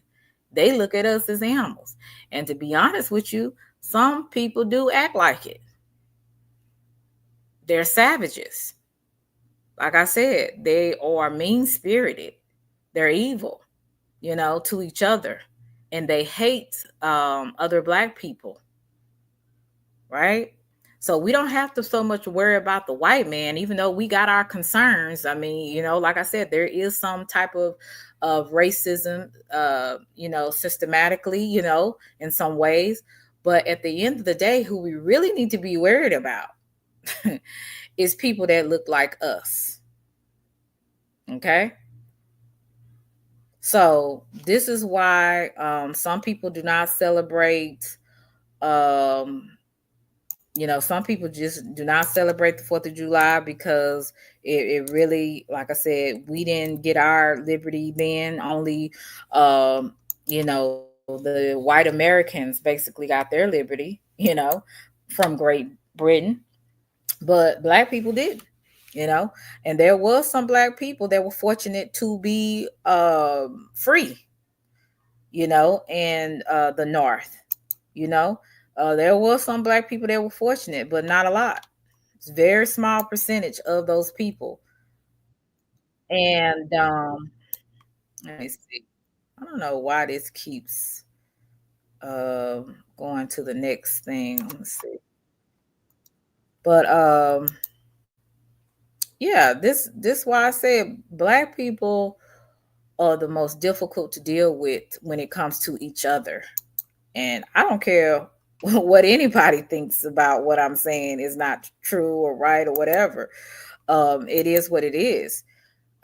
They look at us as animals. And to be honest with you, some people do act like it. They're savages. Like I said, they are mean-spirited. They're evil, to each other. And they hate other black people, right? So we don't have to so much worry about the white man, even though we got our concerns. I mean, like I said, there is some type of racism, systematically, in some ways. But at the end of the day, who we really need to be worried about is people that look like us. Okay. So this is why some people do not celebrate. Some people just do not celebrate the 4th of July because it really, like I said, we didn't get our liberty then. Only, the white Americans basically got their liberty, from Great Britain, but black people didn't. And there was some black people that were fortunate to be free, in the North, there was some black people that were fortunate, but not a lot. It's a very small percentage of those people. And let me see. I don't know why this keeps going to the next thing. Let's see. But yeah, this why I said black people are the most difficult to deal with when it comes to each other. And I don't care what anybody thinks about what I'm saying is not true or right or whatever. It is what it is.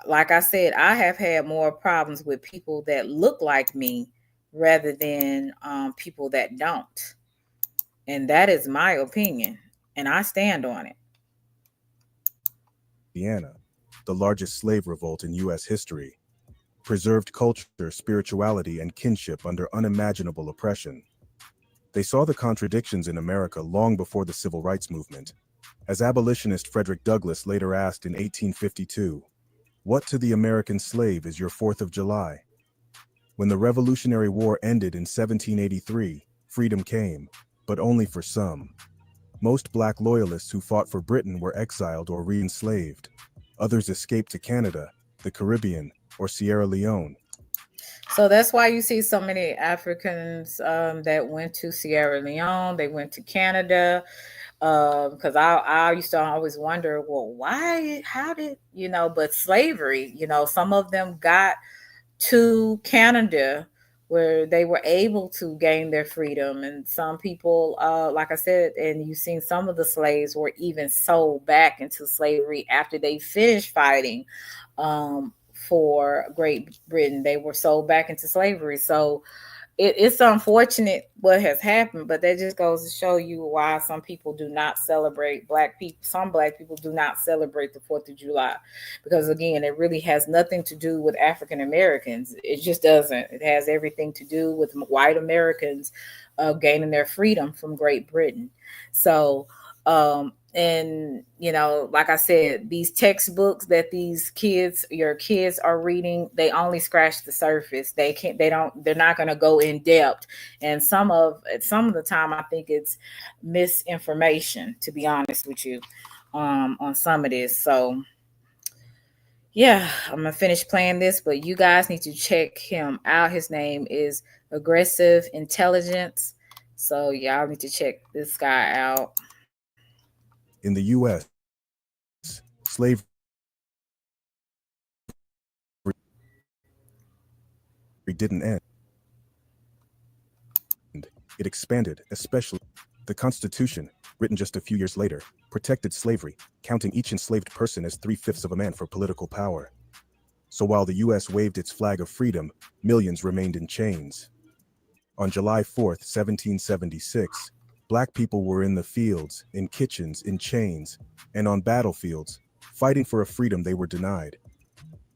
Like I said, I have had more problems with people that look like me rather than people that don't. And that is my opinion. And I stand on it. Louisiana, the largest slave revolt in U.S. history, preserved culture, spirituality, and kinship under unimaginable oppression. They saw the contradictions in America long before the Civil Rights Movement. As abolitionist Frederick Douglass later asked in 1852, "What to the American slave is your 4th of July?" When the Revolutionary War ended in 1783, freedom came, but only for some. Most black loyalists who fought for Britain were exiled or re-enslaved. Others escaped to Canada, the Caribbean, or Sierra Leone. So that's why you see so many Africans that went to Sierra Leone, they went to Canada, because I used to always wonder, well, why, how did, but slavery, some of them got to Canada where they were able to gain their freedom. And some people, like I said, and you've seen some of the slaves were even sold back into slavery after they finished fighting for Great Britain. They were sold back into slavery. So it's unfortunate what has happened, but that just goes to show you why some people do not celebrate black people. Some black people do not celebrate the 4th of July because, again, it really has nothing to do with African Americans. It just doesn't. It has everything to do with white Americans gaining their freedom from Great Britain. So, and like I said, these textbooks that your kids are reading, they only scratch the surface. They're not going to go in depth. And some of the time I think it's misinformation, to be honest with you, on some of this. So yeah, I'm gonna finish playing this, but you guys need to check him out. His name is Aggressive Intelligence. So y'all need to check this guy out. In the U.S., slavery didn't end. It expanded, especially the Constitution, written just a few years later, protected slavery, counting each enslaved person as 3/5 of a man for political power. So while the U.S. waved its flag of freedom, millions remained in chains. On July 4th, 1776, black people were in the fields, in kitchens, in chains, and on battlefields, fighting for a freedom they were denied.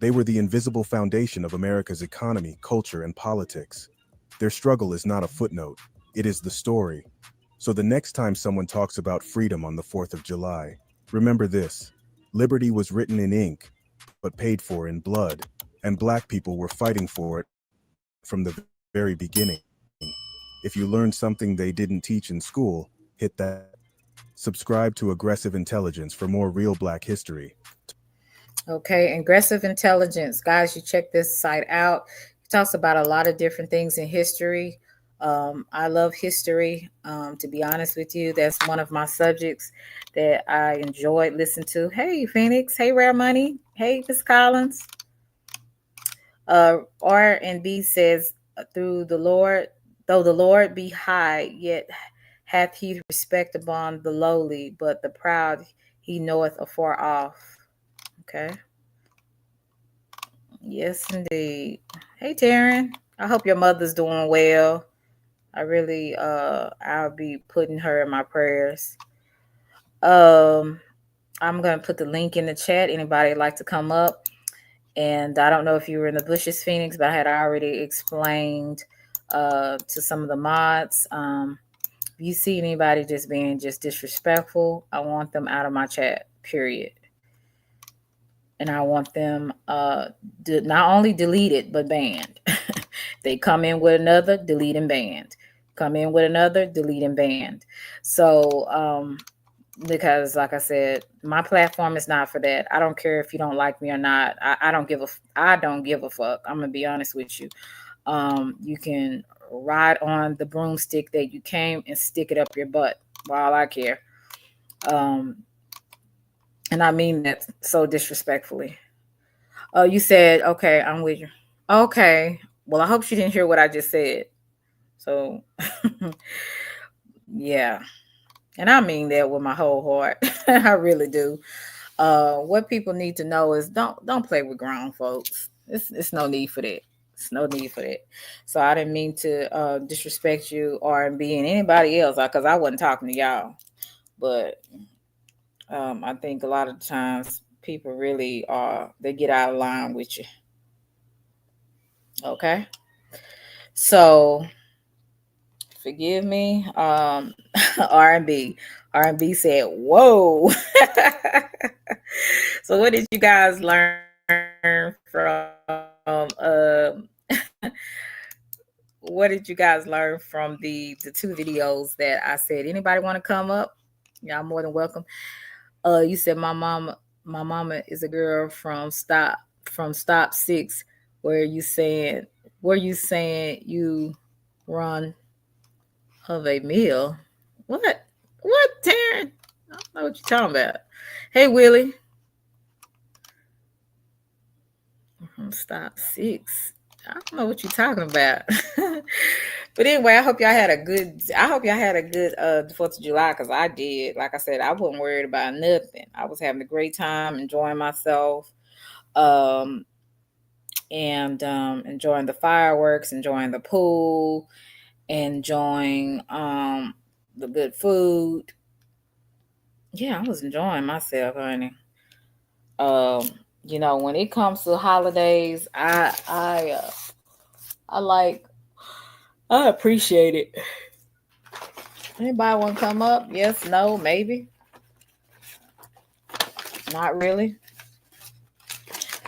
They were the invisible foundation of America's economy, culture, and politics. Their struggle is not a footnote, it is the story. So the next time someone talks about freedom on the 4th of July, remember this: liberty was written in ink, but paid for in blood, and black people were fighting for it from the very beginning. If you learned something they didn't teach in school, hit that. Subscribe to Aggressive Intelligence for more real black history. Okay, Aggressive Intelligence. Guys, you check this site out. It talks about a lot of different things in history. I love history. To be honest with you, that's one of my subjects that I enjoyed listening to. Hey, Phoenix. Hey, Rare Money. Hey, Miss Collins. R&B says, through the Lord, though the Lord be high, yet hath he respect upon the lowly, but the proud he knoweth afar off. Okay. Yes, indeed. Hey, Taryn. I hope your mother's doing well. I really, I'll be putting her in my prayers. I'm gonna put the link in the chat. Anybody like to come up? And I don't know if you were in the bushes, Phoenix, but I had already explained to some of the mods. If you see anybody just being just disrespectful, I want them out of my chat. Period. And I want them not only deleted but banned. They come in with another, delete and banned. Come in with another, delete and banned. So because like I said, my platform is not for that. I don't care if you don't like me or not. I don't give a fuck. I'm gonna be honest with you. You can ride on the broomstick that you came and stick it up your butt. All I care. And I mean that so disrespectfully. You said, okay, I'm with you. Okay. Well, I hope she didn't hear what I just said. So, yeah. And I mean that with my whole heart. I really do. What people need to know is don't play with grown folks. It's no need for that. It's no need for that. So I didn't mean to disrespect you, R&B, and anybody else, because I wasn't talking to y'all. But I think a lot of times people really they get out of line with you. Okay. So forgive me. R&B. R&B said, whoa. So what did you guys learn from what did you guys learn from the two videos that I said? Anybody want to come up? Y'all more than welcome. You said my mama is a girl from Stop 6. Where you saying you run of a meal? What, Taryn? I don't know what you're talking about. Hey, Willie. From Stop 6. I don't know what you're talking about. But anyway, I hope y'all had a good 4th of July, because I did. Like I said, I wasn't worried about nothing. I was having a great time, enjoying myself, and enjoying the fireworks, enjoying the pool, enjoying the good food. Yeah, I was enjoying myself, honey. When it comes to holidays, I appreciate it. Anybody want to come up? Yes, no, maybe. Not really.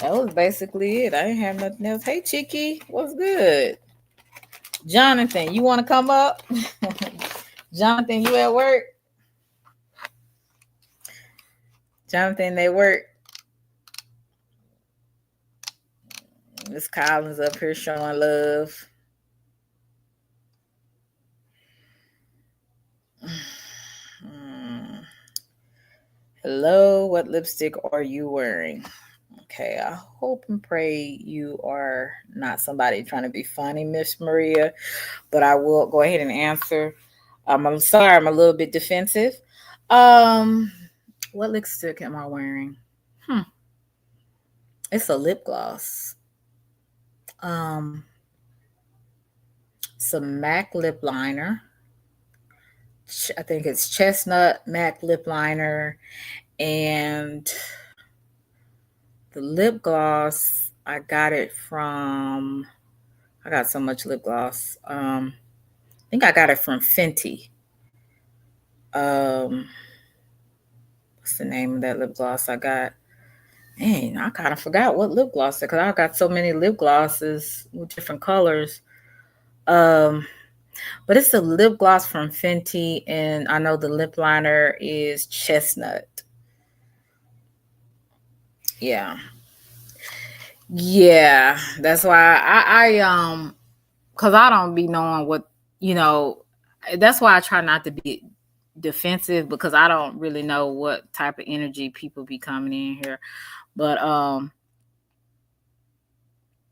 That was basically it. I didn't have nothing else. Hey, Chicky, what's good? Jonathan, you want to come up? Jonathan, you at work? Jonathan, they work. Miss Collins up here showing love. Hello, what lipstick are you wearing? Okay, I hope and pray you are not somebody trying to be funny, Miss Maria, but I will go ahead and answer. I'm sorry, I'm a little bit defensive. What lipstick am I wearing? It's a lip gloss. Some MAC lip liner. I think it's chestnut MAC lip liner, and the lip gloss, I got so much lip gloss. I think I got it from Fenty. What's the name of that lip gloss I got? Man, I kind of forgot what lip gloss, because I got so many lip glosses with different colors. But it's a lip gloss from Fenty, and I know the lip liner is chestnut. Yeah, that's why I because I don't be knowing what you know, that's why I try not to be defensive, because I don't really know what type of energy people be coming in here. But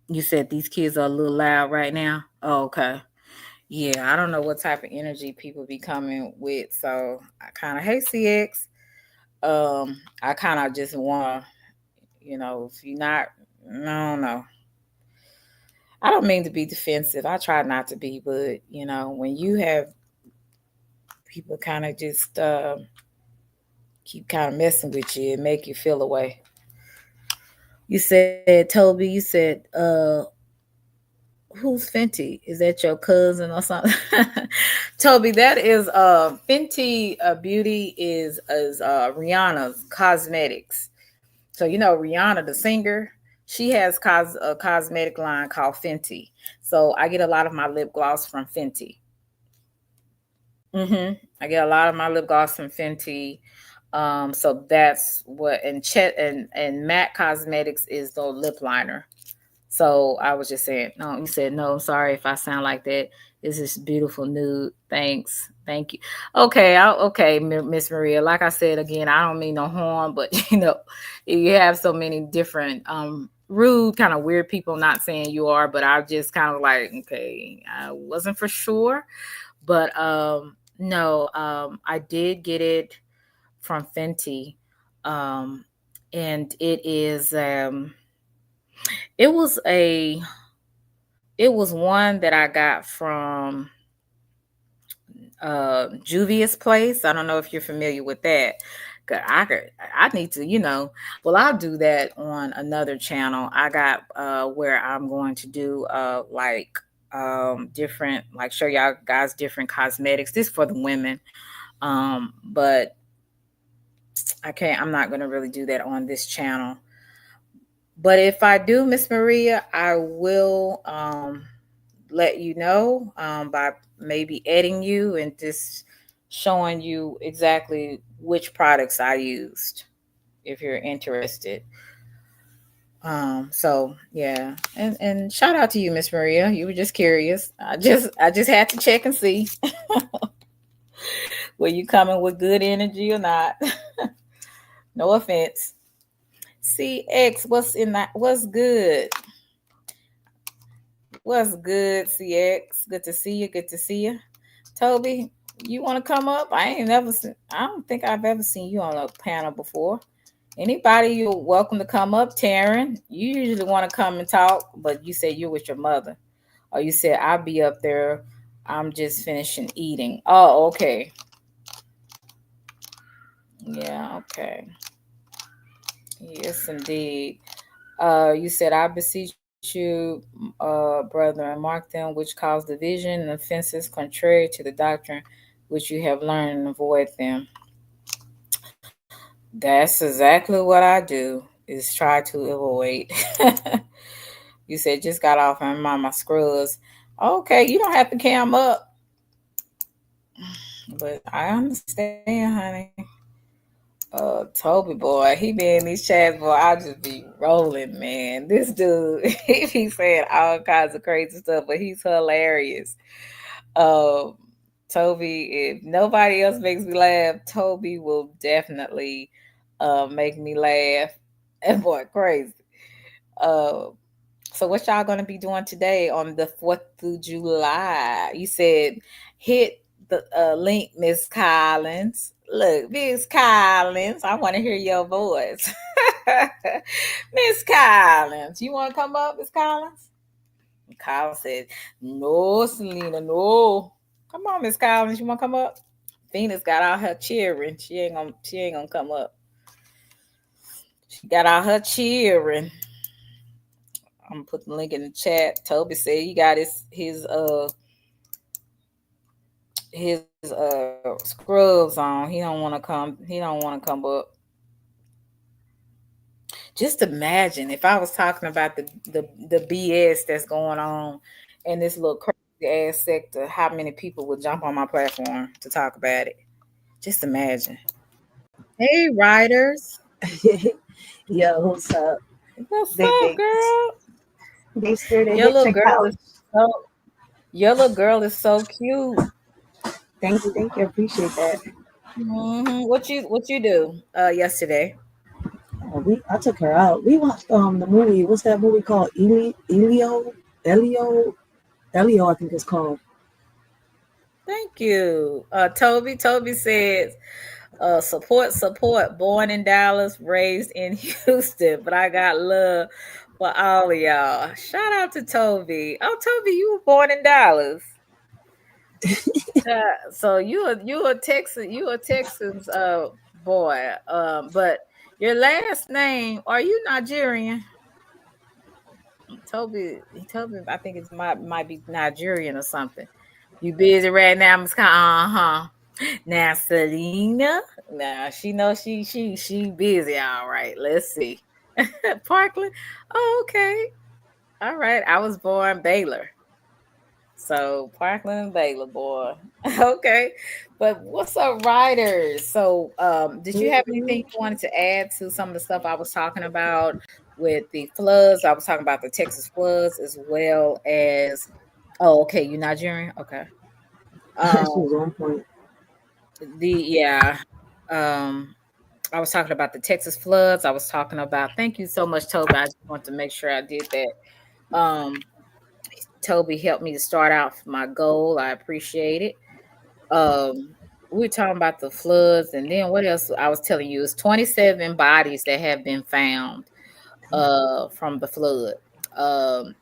you said these kids are a little loud right now. Oh, okay. Yeah, I don't know what type of energy people be coming with. So I kind of hate CX. I kind of just want to, if you're not, no, no. I don't mean to be defensive. I try not to be, but when you have people kind of just keep kind of messing with you and make you feel away. You said, Toby, you said, who's Fenty? Is that your cousin or something? Toby, that is Fenty Beauty is Rihanna's cosmetics. So Rihanna, the singer, she has a cosmetic line called Fenty. So I get a lot of my lip gloss from Fenty. I get a lot of my lip gloss from Fenty. So that's what, and Chet and Matte Cosmetics is the lip liner. So I was just saying, no, you said, no, sorry if I sound like that. This is beautiful nude. Thanks. Thank you. Okay. Okay, Miss Maria. Like I said, again, I don't mean no harm, but you have so many different, rude, kind of weird people, not saying you are, but I just kind of like, okay, I wasn't for sure, but, no, I did get it from Fenty. And it is, it was a it was one that I got from Juvia's Place. I don't know if you're familiar with that. I need to, well, I'll do that on another channel. I got where I'm going to do like different, like show y'all guys different cosmetics. This is for the women. But I'm not going to really do that on this channel. But if I do, Miss Maria, I will let you know by maybe adding you and just showing you exactly which products I used if you're interested. So yeah, and shout out to you, Miss Maria. You were just curious. I just had to check and see were you coming with good energy or not. No offense. CX, what's good? What's good, CX? Good to see you. Good to see you. Toby, you want to come up? I don't think I've ever seen you on a panel before. Anybody, you're welcome to come up. Taryn, you usually want to come and talk, but you said you're with your mother. Or you said, I'll be up there. I'm just finishing eating. Oh, okay. Yeah, okay. Yes, indeed. You said, I beseech you, brethren, mark them which cause division and offenses contrary to the doctrine which you have learned, and avoid them. That's exactly what I do, is try to avoid. You said just got off and my scrubs. Okay, you don't have to cam up. But I understand, honey. Toby boy, he be in these chats, boy. I just be rolling, man. This dude, he be saying all kinds of crazy stuff, but he's hilarious. Toby, if nobody else makes me laugh, Toby will definitely make me laugh. And boy, crazy. So what y'all gonna be doing today on the 4th of July? You said hit the link, Miss Collins. Look, Miss Collins, I want to hear your voice. Miss Collins, you want to come up, Miss Collins? Collins said, no, Selena, no. Come on, Miss Collins, you want to come up? Venus got all her cheering. She ain't gonna come up. She got all her cheering. I'm gonna put the link in the chat. Toby said he got his scrubs on. He don't want to come up. Just imagine if I was talking about the BS that's going on in this little crazy ass sector, how many people would jump on my platform to talk about it? Just imagine. Hey, writers. Yo, what's up? What's Big up, things. girl? Be sure to Your hit little your girl couch. is so Your little girl is so cute. Thank you, appreciate that. What you do yesterday? I took her out. We watched the movie. What's that movie called? Elio, Elio, I think it's called. Thank you. Toby says, support. Born in Dallas, raised in Houston, but I got love for all of y'all. Shout out to Toby. Oh, Toby, you were born in Dallas. So you a Texas boy. But your last name, are you Nigerian? He told me I think it might be Nigerian or something. You busy right now, Miss uh-huh. Now Selena. Now she knows she busy. All right. Let's see. Parkland. Oh, okay. All right. I was born Baylor. So Parkland Baylor boy. Okay. But what's up, writers? So did you have anything you wanted to add to some of the stuff I was talking about with the floods? I was talking about the Texas floods as well as oh, okay, you Nigerian? Okay. She Um was on point. the yeah. Um I was talking about the Texas floods. I was talking about thank you so much, Toby. I just want to make sure I did that. Um Toby helped me to start out my goal. I appreciate it. We were talking about the floods, and then what else I was telling you is 27 bodies that have been found from the flood. Um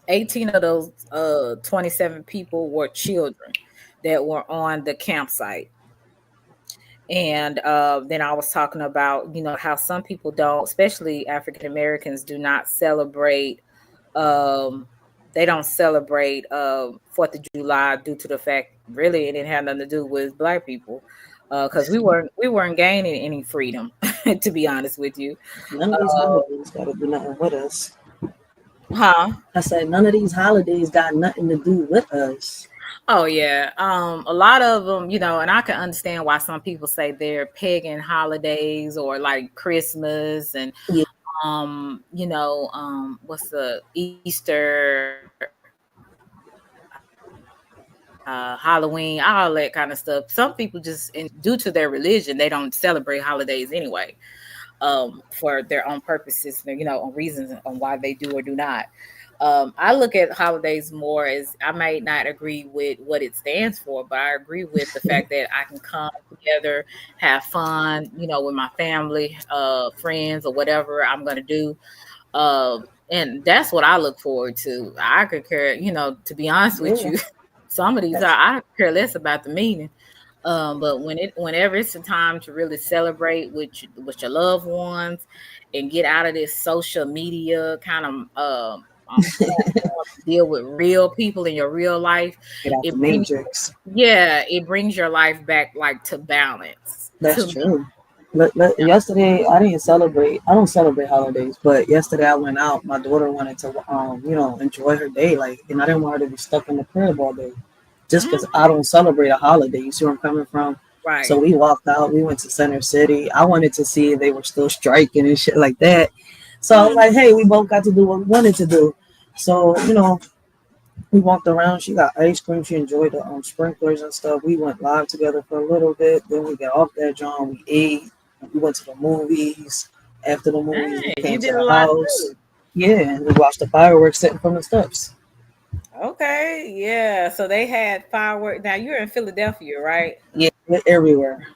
18 of those 27 people were children that were on the campsite. And then I was talking about, how some people don't, especially African Americans, do not celebrate. Um, they don't celebrate 4th of July due to the fact, really, it didn't have nothing to do with Black people, because we weren't gaining any freedom, to be honest with you. None of these Uh, holidays got to do nothing with us. huh? I said none of these holidays got nothing to do with us. Oh yeah. A lot of them, and I can understand why some people say they're pagan holidays or like Christmas and Yeah, what's the Easter, Halloween, all that kind of stuff. Some people just, due to their religion, they don't celebrate holidays anyway, for their own purposes, on reasons on why they do or do not. I look at holidays more as I might not agree with what it stands for, but I agree with the fact that I can come together, have fun, with my family, friends, or whatever I'm going to do. And that's what I look forward to. I could care, to be honest with yeah, you, some of these that's I care less about the meaning. But whenever it's a time to really celebrate with your loved ones and get out of this social media kind of platform, deal with real people in your real life, get out the it brings matrix. it brings your life back like to balance. That's To me, true. Yesterday, I didn't celebrate. I don't celebrate holidays, but yesterday I went out. My daughter wanted to, enjoy her day, like, and I didn't want her to be stuck in the crib all day, just because Mhm. I don't celebrate a holiday. You see where I'm coming from? So Right. we walked out. We went to Center City. I wanted to see if they were still striking and shit like that. So I was Mhm. like, hey, we both got to do what we wanted to do. So we walked around. She got ice cream. She enjoyed the sprinklers and stuff. We went live together for a little bit. Then we got off that John. We ate. We went to the movies. After the movies, we Hey, you came to did a the lot house. too. Yeah, and we watched the fireworks sitting from the steps. Okay, yeah. So they had fireworks. Now you're in Philadelphia, right? Yeah, everywhere.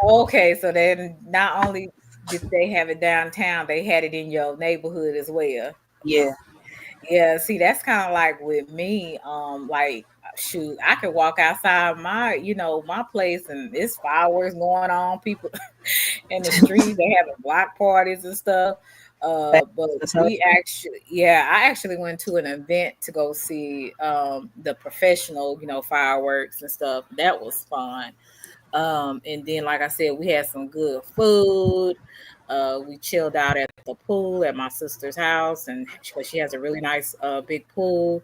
Okay, so then not only did they have it downtown, they had it in your neighborhood as well. Yeah, Yeah, see, that's kind of like with me. Like, shoot, I could walk outside my place, and it's fireworks going on. People in the streets, they having block parties and stuff. But that's how. we actually, yeah, I actually went to an event to go see the professional, fireworks and stuff. That was fun. And then, like I said, we had some good food. We chilled out at the pool at my sister's house, and because she has a really nice big pool,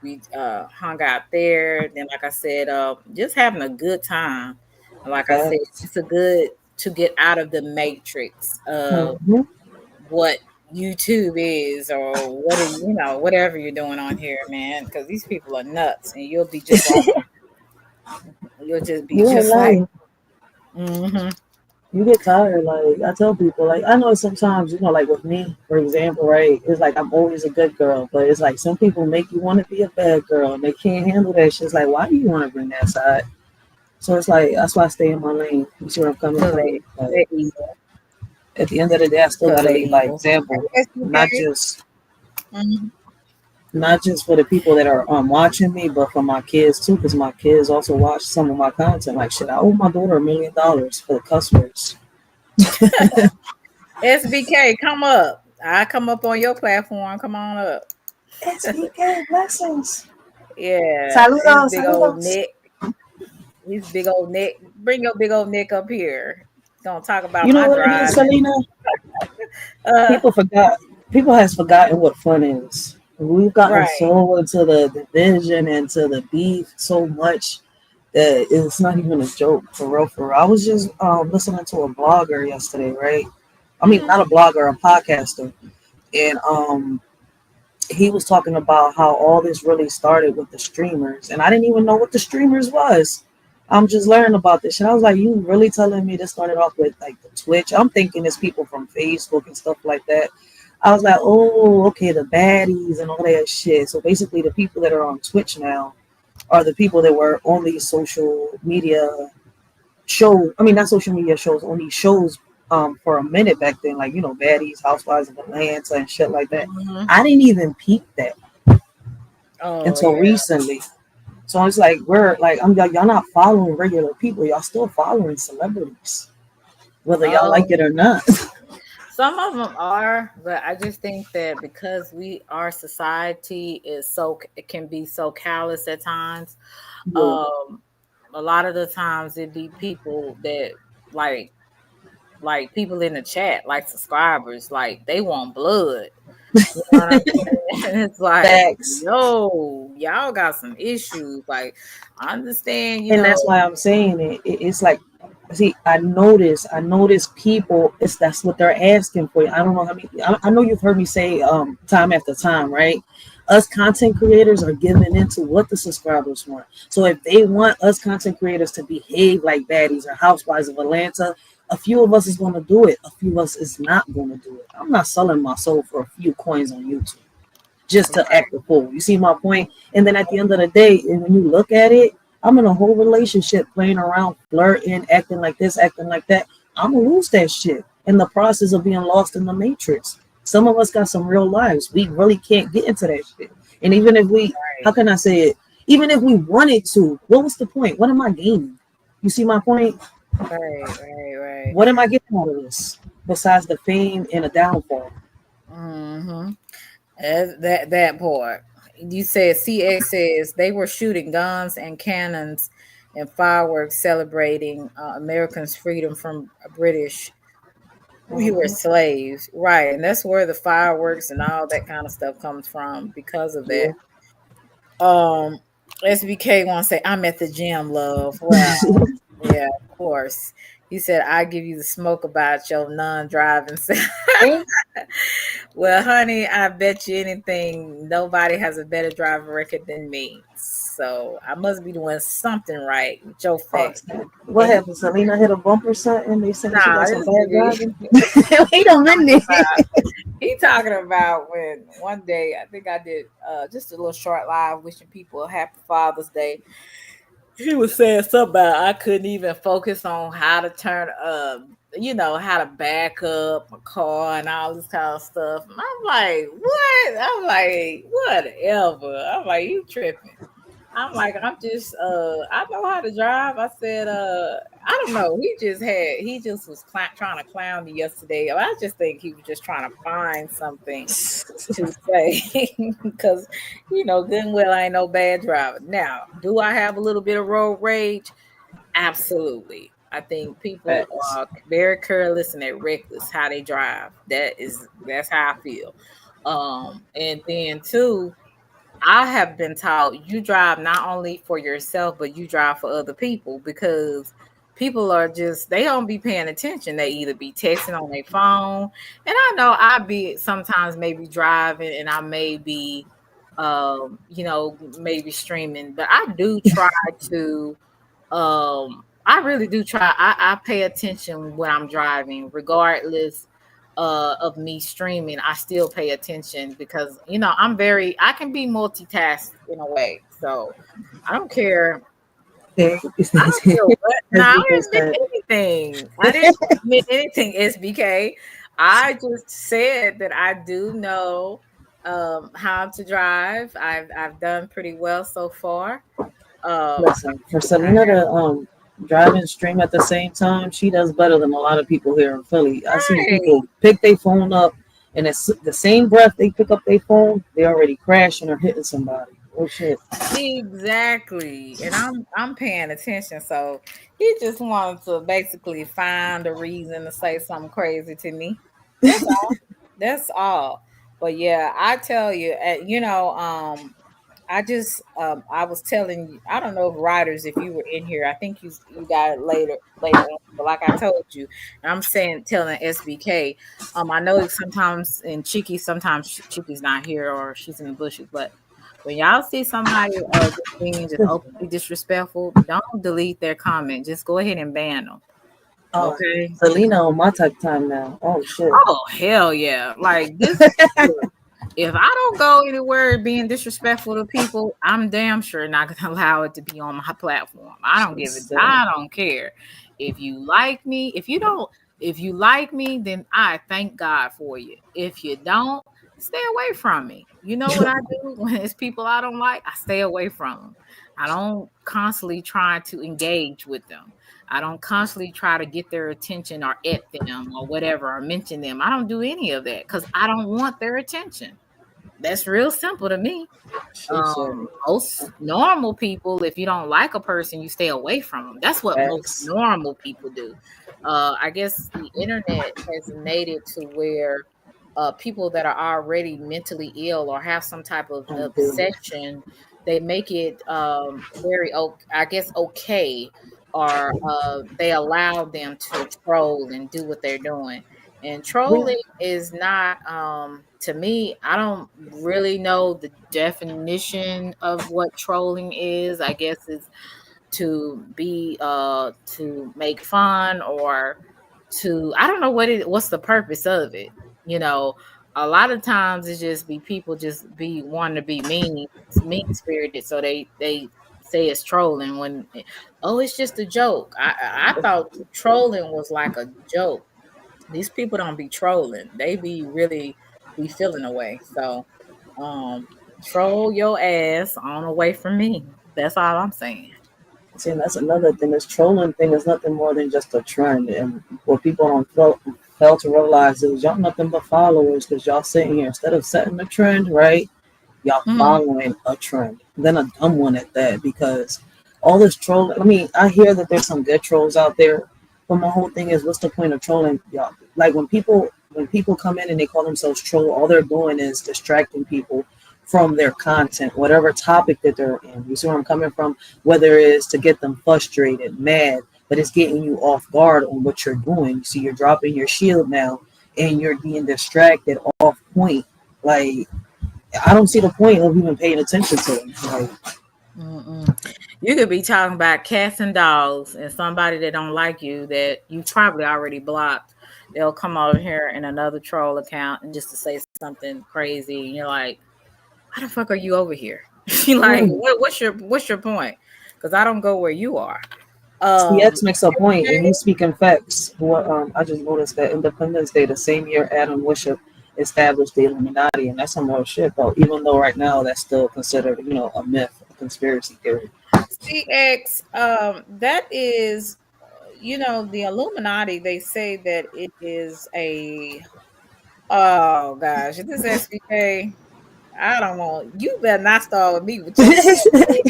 we hung out there. Then, like I said, just having a good time. And like I said, Facts. it's a good to get out of the matrix of Mhm. what YouTube is, or what are you know, whatever you're doing on here, man. Because these people are nuts, and you'll just be You ain't just like, lying. mm-hmm. You get tired. Like I tell people, like I know sometimes, like with me, for example, right? It's like I'm always a good girl, but it's like some people make you want to be a bad girl, and they can't handle that shit. It's like, why do you want to bring that side? So it's like that's why I stay in my lane. You see where I'm coming Because from? they Like evil, at the end of the day, I still because gotta they lead by evil. example, It's not okay. just Mhm. not just for the people that are watching me, but for my kids too, because my kids also watch some of my content. Like shit, I owe my daughter $1 million for the cuss words. SBK, come up. I come up on your platform. Come on up. SBK blessings. Yeah, his Saludos, big old saludos. neck. His big old neck. Bring your big old neck up here. Gonna talk about You know my what it is, driving. Selena? Uh, People forgot. People has forgotten what fun is. We've gotten right. so into the division and to the beef so much that it's not even a joke for real. For real. I was just listening to a blogger yesterday, right? I mean, Hmm. not a blogger, a podcaster, and he was talking about how all this really started with the streamers, and I didn't even know what the streamers was. I'm just learning about this, and I was like, "You really telling me this started off with like the Twitch?" I'm thinking it's people from Facebook and stuff like that. I was like, "Oh, okay, the baddies and all that shit." So basically, the people that are on Twitch now are the people that were on these social media show. I mean, not social media shows, on these shows for a minute back then, like baddies, housewives of Atlanta, and shit like that. Hmm. I didn't even peep that Oh until yeah. recently. So it's like we're like I'm y'all not following regular people. Y'all still following celebrities, whether y'all like it Um, or not. some of them are, but I just think that because our society is it can be so callous at times. Yeah. Um, a lot of the times it be people that like like people in the chat, like subscribers, like they want blood. You know what I'm saying? It's like, Facts. yo, y'all got some issues. Like, I understand, And that's why I'm saying it's like, see, I notice people. That's what they're asking for. I don't know how many. I know you've heard me say time after time, right? Us content creators are giving into what the subscribers want. So if they want us content creators to behave like baddies or housewives of Atlanta, a few of us is going to do it. A few of us is not going to do it. I'm not selling my soul for a few coins on YouTube just to right. act a fool. You see my point? And then at the end of the day, and when you look at it, I'm in a whole relationship playing around, flirting, acting like this, acting like that. I'm gonna lose that shit in the process of being lost in the matrix. Some of us got some real lives. We really can't get into that shit. And even if we, how can I say it? Even if we wanted to, what was the point? What am I gaining? You see my point? Right. What am I getting out of this besides the fame and a downfall? Mm-hmm. That part. You said CX says they were shooting guns and cannons and fireworks celebrating Americans' freedom from British. We were Mhm. slaves, right? And that's where the fireworks and all that kind of stuff comes from because of that. Yeah. Um, SBK wants to say, "I'm at the gym, love." Well, yeah, of course. He said, "I give you the smoke about your non-driving self." Hey, Well, honey, I bet you anything, nobody has a better driver record than me. So I must be doing something right with your oh, fat. what happened? Selena hit a bump or something? They saying she Nah, got some this bad nigga, driving? Wait a minute. he talking about when one day I think I did just a little short live wishing people a happy Father's Day. He was saying something about I couldn't even focus on how to turn how to back up a car and all this kind of stuff. And I'm like, what? I'm like, whatever. I'm like, you tripping. I'm like, I know how to drive. I said, I don't know. He just was trying to clown me yesterday. I just think he was just trying to find something to say because good and well I ain't no bad driver. Now, do I have a little bit of road rage? Absolutely. I think people Facts. are very careless and they're reckless how they drive. That's how I feel. And then too, I have been taught you drive not only for yourself, but you drive for other people because people are just, they don't be paying attention. They either be texting on their phone, and I know I be sometimes maybe driving and I may be maybe streaming, but I do try to I really do try. I pay attention when I'm driving, regardless of me streaming. I still pay attention because I can be multitasked in a way. So I don't care. Okay. I don't care what. No, I SBK didn't admit said, anything. I didn't admit anything, SBK. I just said that I do know how to drive. I've done pretty well so far. listen, for Selena to drive and stream at the same time, she does better than a lot of people here in Philly. I seen Right. people pick their phone up, and it's the same breath they pick up their phone, they already crashing or hitting somebody. Oh shit! Exactly. And I'm paying attention. So he just wanted to basically find a reason to say something crazy to me. That's all. That's all. But yeah, I tell you, I was telling you, I don't know if writers, if you were in here, I think you got it later on. But like I told you, and I'm telling SBK, I know that sometimes in Cheeky, sometimes Cheeky's not here or she's in the bushes, but when y'all see somebody just being just openly disrespectful, don't delete their comment. Just go ahead and ban them. Oh, Okay. Selena on my type time now. Oh shit! Oh hell yeah! Like this. If I don't go anywhere being disrespectful to people, I'm damn sure not gonna allow it to be on my platform. I don't give it. I don't care. If you like me, if you like me, then I thank God for you. If you don't, stay away from me. You know what I do when it's people I don't like? I stay away from them. I don't constantly try to engage with them. I don't constantly try to get their attention or at them or whatever or mention them. I don't do any of that because I don't want their attention. That's real simple to me. She said, Most normal people, if you don't like a person, you stay away from them. That's what most X. normal people do. I guess the internet has made it to where people that are already mentally ill or have some type of obsession, they make it I guess, okay, or they allow them to troll and do what they're doing. And Yeah. trolling is not, to me, I don't really know the definition of what trolling is. I guess it's to make fun or I don't know what's the purpose of it. You know, a lot of times it's just be people just be wanting to be mean spirited, so they say it's trolling when it's just a joke. I thought trolling was like a joke. These people don't be trolling. They be really be feeling away. So troll your ass on away from me. That's all I'm saying. See, and that's another thing. This trolling thing is nothing more than just a trend, and what people don't fail to realize is y'all nothing but followers because y'all sitting here instead of setting the trend, right? Y'all Mhm. following a trend, then a dumb one at that. Because all this trolling. I mean, I hear that there's some good trolls out there, but my whole thing is, what's the point of trolling, y'all? Like when people come in and they call themselves troll, all they're doing is distracting people from their content, whatever topic that they're in. You see where I'm coming from? Whether it is to get them frustrated, mad, but it's getting you off guard on what you're doing. See, you're dropping your shield now and you're being distracted off point. Like, I don't see the point of even paying attention to it. Like, Mm-mm. You could be talking about cats and dogs, and somebody that don't like you that you probably already blocked. They'll come over here in another troll account and just to say something crazy, and you're like, "Why the fuck are you over here?" You're like, mm. what's your point? Because I don't go where you are. CX makes a point, and Okay. he's speaking facts. What I just noticed that Independence Day, the same year Adam Bishop established the Illuminati, and that's some real shit, though. Even though right now that's still considered, a myth, a conspiracy theory. CX, that is, the Illuminati. They say that it is a. Oh gosh, is this SBK? I don't want you. Better not start with me with your SBK.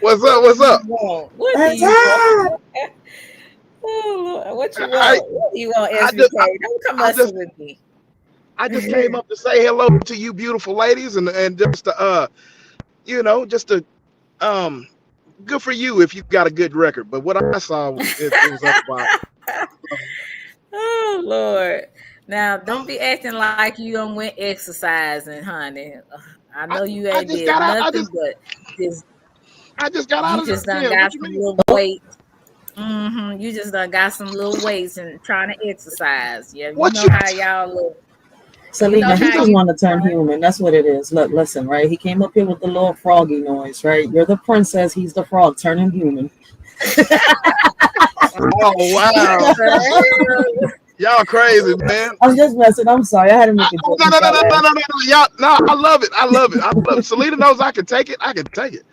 What's What up? do What's you up? want? What do What's you want? up? Oh, Lord, what you I want? What do you want, I just SBK? Don't come I messing just with me. I just came up to say hello to you, beautiful ladies, and just to just to um good for you if you got a good record. But what I saw, it was otherwise. Oh Lord. Now don't be acting like you don't went exercising, honey. I I, know you I ain't just did got out. nothing, but just I just got out you of the just done gym. What got you some mean? little weight. You just done got some little weights and trying to exercise. Yeah, you What know you? how y'all look. You know Selena, he how just you want to turn human. That's what it is. Look, listen, right? He came up here with the little froggy noise, right? You're the princess, he's the frog. Turn him human. Oh wow, y'all crazy, man. I'm just messing. I'm sorry. I had to make a joke. No, Make no, no, y'all no, no, laugh. no, no, no, y'all. No, I love it. I love it. I love it. Selena knows I can take it. I can take it.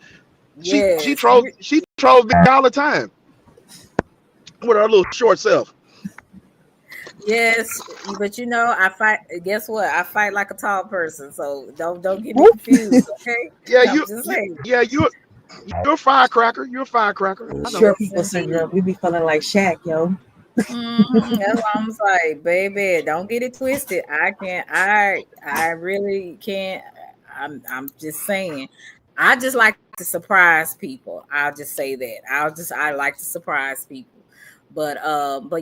She yes. trolls me all the time with her little short self. Yes, but you know, I fight. Guess what? I fight like a tall person, so don't get me Whoop. confused. Okay, Yeah, I'm just saying. yeah, you're a firecracker. You're a firecracker. I know. Short Yes, people indeed. syndrome. We be feeling like Shaq, yo. That's why I'm like, baby, don't get it twisted. I can't. I really can't. I'm just saying. I just like to surprise people. I'll just say that. I like to surprise people. But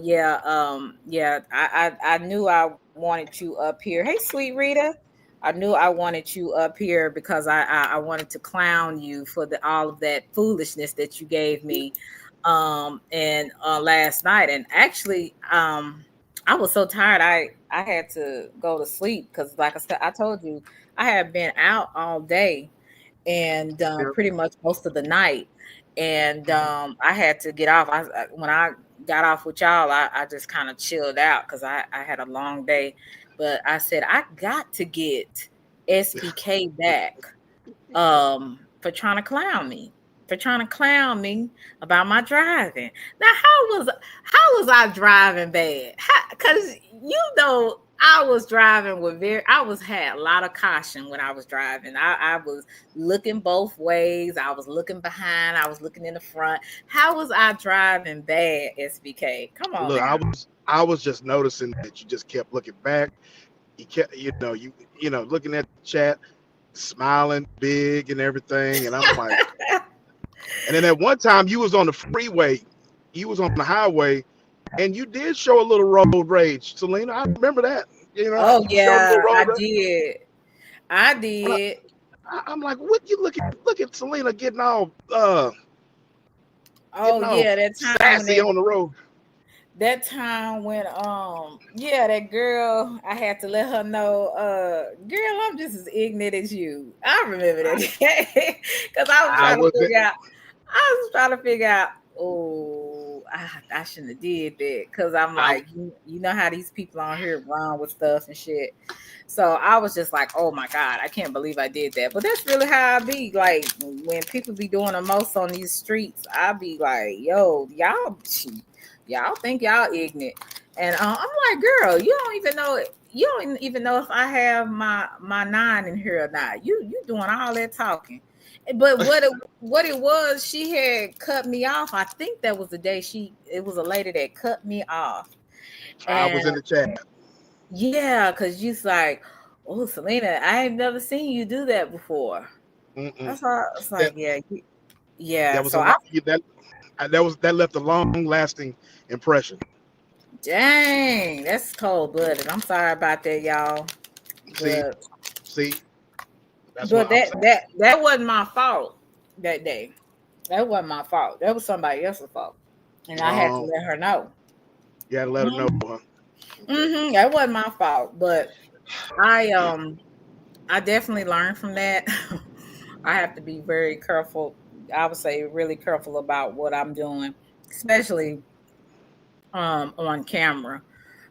yeah, yeah. I knew I wanted you up here. Hey, sweet Rita. I knew I wanted you up here because I wanted to clown you for all of that foolishness that you gave me and last night. And actually I was so tired I had to go to sleep because like I said, I told you I had been out all day and Yeah. pretty much most of the night, and I had to get off. When I got off with y'all, I just kind of chilled out because I had a long day. But I said I got to get SBK back for trying to clown me, about my driving. Now how was I driving bad? Because you know I was driving with had a lot of caution when I was driving. I was looking both ways. I was looking behind. I was looking in the front. How was I driving bad, SBK? Come on Look, now. I was just noticing that you just kept looking back. You kept, looking at the chat, smiling big and everything. And I'm like, and then at one time you was on the freeway, you was on the highway, and you did show a little road rage, Selena. I remember that. Oh You showed a yeah, little road I rage. did. I And did. I'm like, what you look at Selena Oh getting all yeah, sassy on the road. that time when yeah, that girl, I had to let her know, girl, I'm just as ignorant as you. I remember that because I wasn't. I was trying to figure out, oh, I shouldn't have did that because I'm I like, you know how these people on here run with stuff and shit. So I was just like, oh my God, I can't believe I did that. But that's really how I be like when people be doing the most on these streets. I be like, yo, y'all think y'all ignorant. And I'm like, girl, you don't even know it. You don't even know if I have my nine in here or not. You doing all that talking. But what it was, she had cut me off. I think that was the day it was a lady that cut me off. I was And in the chat. yeah, because you's like, oh, Selena, I ain't never seen you do that before. Mm-mm. That's why I was That like, yeah, yeah. that was So a I lot. That left a long lasting impression. dang, that's cold blooded. I'm sorry about that, y'all. See, But see, that's what but I'm saying. that wasn't my fault that day. That wasn't my fault. That was somebody else's fault. And I had to Oh, let her know. you gotta let her know, Mm-hmm. huh? Okay. That wasn't my fault. But I um I definitely learned from that. I have to be very careful. I would say really careful about what I'm doing, especially on camera,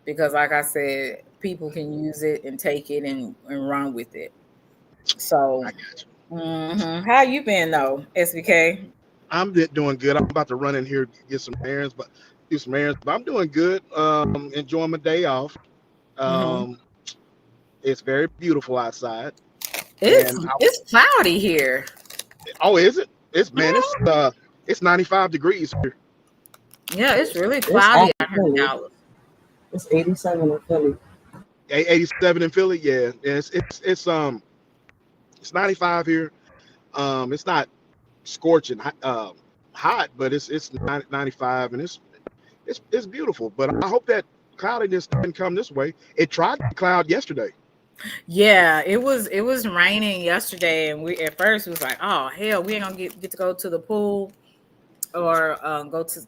because like I said, people can use it and take it and run with it. I So, got you. how you been though, SBK? Doing good. I'm about to run in here get some errands, but do some errands. But I'm doing good. Enjoying my day off. hmm Um, it's very beautiful outside, It's and it's cloudy here. oh, is it? Mhm. It's 95 degrees here. Yeah, it's really It's cloudy hot in out here in Philly. Dallas. It's 87 in Philly. 87 in Philly. Yeah, it's 95 here. It's not scorching. hot, but it's 95 and it's beautiful. But I hope that cloudiness doesn't come this way. It tried to cloud yesterday. Yeah, it was raining yesterday, and we at first was like, oh hell, we ain't gonna get to go to the pool or go to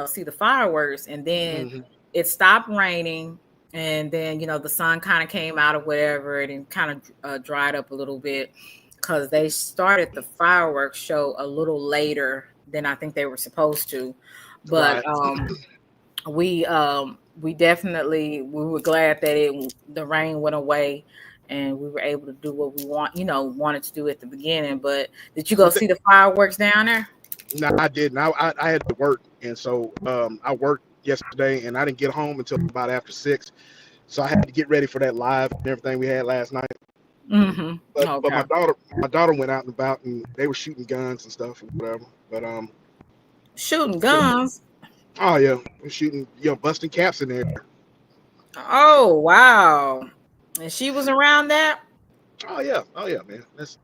see the fireworks, and then Hmm. it stopped raining, and then the sun kind of came out or whatever, and it kind of dried up a little bit because they started the fireworks show a little later than I think they were supposed to, but Right. we definitely we were glad that the rain went away and we were able to do what we wanted to do at the beginning. But did you go But see the fireworks down there? no, I didn't. I had to work, and so I worked yesterday, and I didn't get home until about after 6. So I had to get ready for that live and everything we had last night. But Okay. my daughter went out and about, and they were shooting guns and stuff or whatever. But Shooting so guns. oh yeah, we're shooting, busting caps in there. Oh wow. And she was around that. Oh yeah, man. That's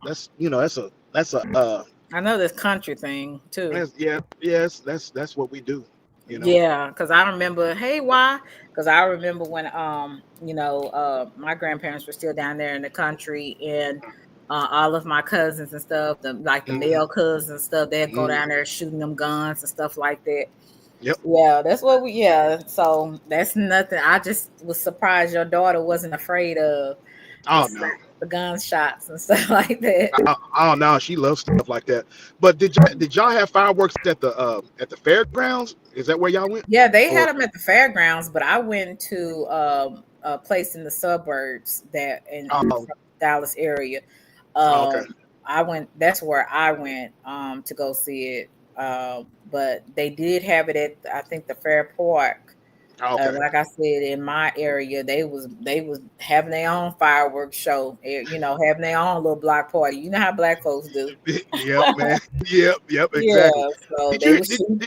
I know this country thing too. that's what we do. You know. Yeah, because I remember, hey, why? Because I remember when my grandparents were still down there in the country, and all of my cousins and stuff, like the Hmm. male cousins and stuff, they'd go Hmm. down there shooting them guns and stuff like that. Yep. Yeah, that's what yeah. So that's nothing. I just was surprised your daughter wasn't afraid of the Oh no. sound, the gunshots and stuff like that. Oh no, she loves stuff like that. But did y'all have fireworks at the fairgrounds? Is that where y'all went? Yeah, they Or had them at the fairgrounds, but I went to a place in the suburbs that in oh, Dallas area. okay, I went. That's where I went to go see it. But they did have it at I think the Fair Park. okay. Like I said, in my area, they was having their own fireworks show. Having their own little block party. You know how black folks do. Yep, man. Yep, Yeah. exactly. So Did they you was shooting.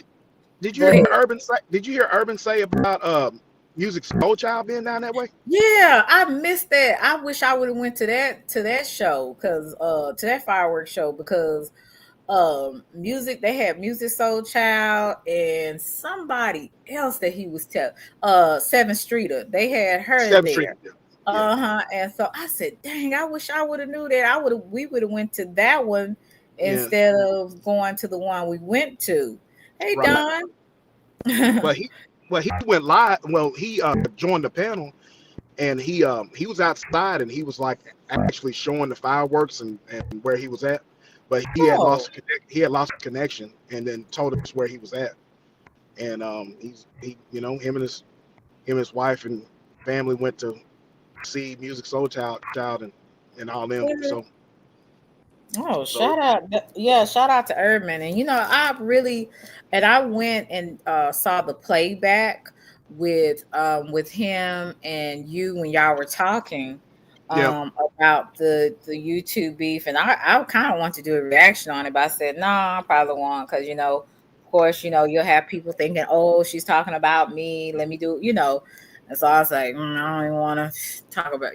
did you Go hear ahead. Urban say about Music Soul Child being down that way? Yeah, I missed that. I wish I would have went to that show because to that fireworks show because music they had Music Soul Child and somebody else that he was Seven Streeter. They had her 7th Street. there. Yeah, Uh-huh. And so I said, dang, I wish I would have knew that. We would have went to that one yeah, instead of going to the one we went to. Hey right. Don. But he went live. Well, he joined the panel, and he was outside, and he was like actually showing the fireworks and where he was at. But Oh, he had lost connection, and then told us where he was at. And him and his wife and family went to see Music Soul Child and all them. oh, So shout out. Yeah, shout out to Urban. And I went and saw the playback with him and you when y'all were talking yeah, about the YouTube beef. And I kind of want to do a reaction on it, but I said, no, I probably won't because of course, you'll have people thinking, oh, she's talking about me. Let me do. And so I was like, I don't even want to talk about.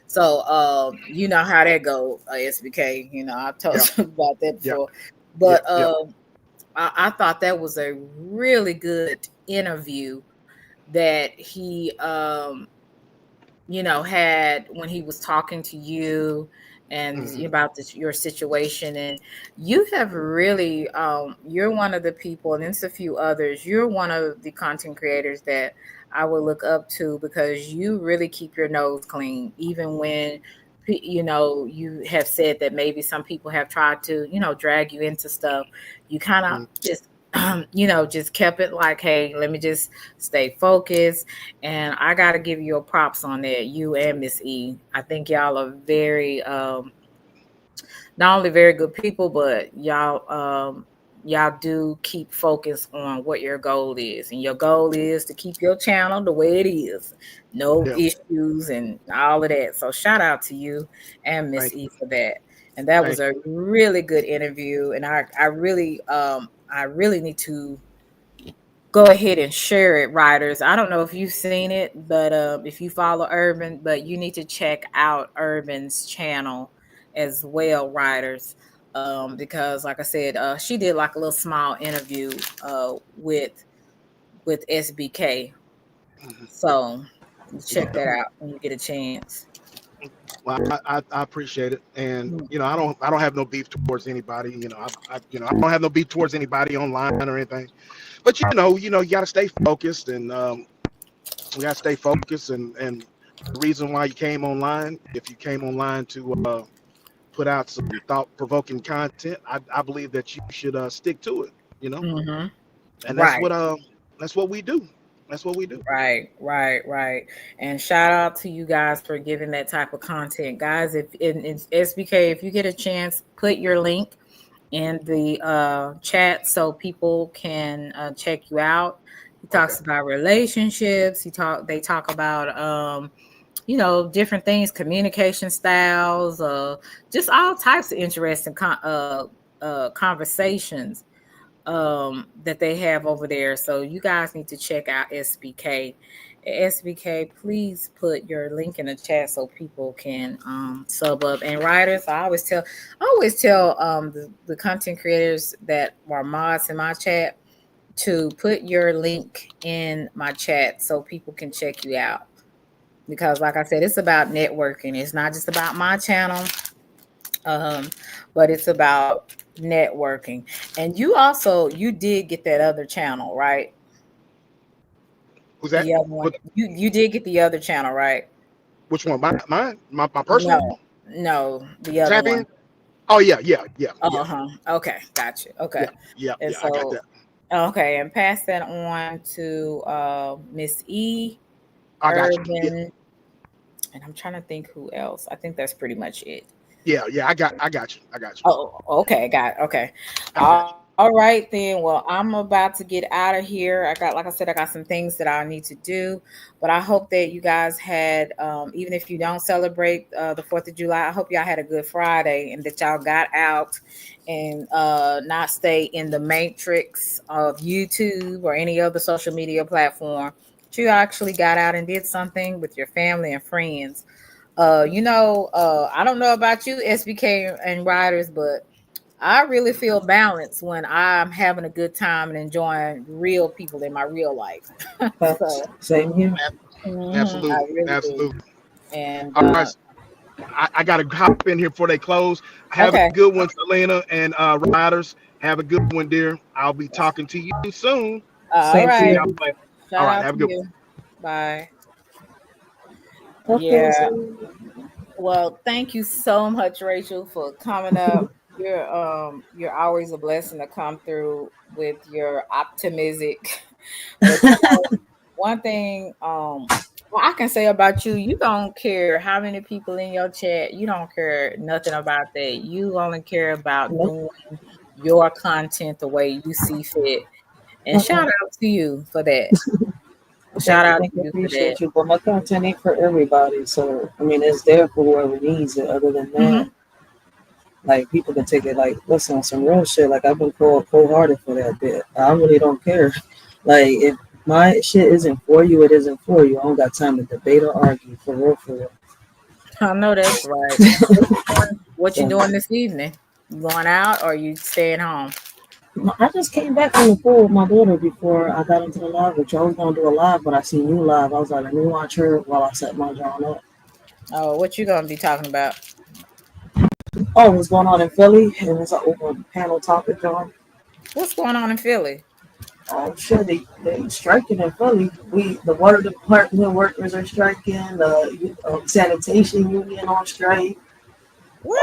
So you know how that goes, SBK. I've told yeah, you about that yeah, before. yeah, But yeah. I thought that was a really good interview that he had when he was talking to you and Hmm. about your situation. And you have really you're one of the people, and there's a few others, you're one of the content creators that I would look up to because you really keep your nose clean even when you have said that maybe some people have tried to drag you into stuff. You kind of Hmm. just just kept it like, hey, let me just stay focused. And I got to give you a props on that, you and Miss E. I think y'all are very, not only very good people, but y'all do keep focused on what your goal is. And your goal is to keep your channel the way it is, no Yeah. issues and all of that. So shout out to you and Miss Thank you. E for that. And that was Thank a really good interview. And I really need to go ahead and share it, writers. I don't know if you've seen it, but if you follow Urban, but you need to check out Urban's channel as well, writers. because like I said, she did like a little small interview with SBK. Mhm. So check Yeah. that out when you get a chance. Well, I appreciate it, and Mm. I don't have no beef towards anybody. I don't have no beef towards anybody online or anything. But you got to stay focused, and we got to stay focused. And the reason why you came online, if you came online to put out some thought-provoking content, I believe that you should stick to it. You know, Hmm. and Right. that's what we do. That's what we do. Right. And shout out to you guys for giving that type of content, guys. If in SBK, if you get a chance, put your link in the chat so people can check you out. He Okay. talks about relationships. They talk about different things, communication styles, just all types of interesting conversations that they have over there. So you guys need to check out SBK. SBK, please put your link in the chat so people can sub up. And writers, I always tell the content creators that are mods in my chat to put your link in my chat so people can check you out. Because like I said, it's about networking. It's not just about my channel, um, but it's about networking. And you did get that other channel, right? Who's that? The other one. What? You did get the other channel, right? Which one? Mine? My personal No, no, the other tap one. in? Oh yeah. Uh-huh. Okay, gotcha. Okay. And I got so that. okay, and pass that on to Miss E, I got you. Yeah, Urban, and I'm trying to think who else. I think that's pretty much it. yeah. I got you. I got you. Oh, okay, got it. Okay. I got you. All right then. Well, I'm about to get out of here. Like I said, I got some things that I need to do. But I hope that you guys had, even if you don't celebrate the 4th of July, I hope y'all had a good Friday and that y'all got out and not stay in the matrix of YouTube or any other social media platform. That you actually got out and did something with your family and friends. I don't know about you, SBK and riders, but I really feel balanced when I'm having a good time and enjoying real people in my real life. Facts. So Same here. I Absolutely, really do. absolutely. And All right, I got to hop in here before they close. Have a okay, good one, Selena and Riders. Have a good one, dear. I'll be talking to you soon. all Same to See right. y'all you. later. All Shout right, out have to a good one. you. Bye. Okay, Yeah. so Well, thank you so much, Rachel, for coming up. You're always a blessing to come through with your optimistic. But one thing well, I can say about you, you don't care how many people in your chat, you don't care nothing about that. You only care about nope. doing your content the way you see fit. And shout out to you for that. Shout out Thank to you, you for that. appreciate you. But my content ain't for everybody, so I mean, it's there for whoever needs it. Other than that, Hmm. like people can take it like, listen, on some real shit. Like I've been cold hearted for that bit. I really don't care. Like if my shit isn't for you, it isn't for you. I don't got time to debate or argue for real, for real. I know that's right. What you So doing this evening? You going out or you staying home? I just came back from the pool with my daughter before I got into the live, which I was gonna do a live, but I seen you live. I was like, let me watch her while I set my John up. Oh, what you gonna be talking about? Oh, what's going on in Philly? And it's an open panel topic, John. What's going on in Philly? I'm sure they striking in Philly. The water department workers are striking. The sanitation union on strike.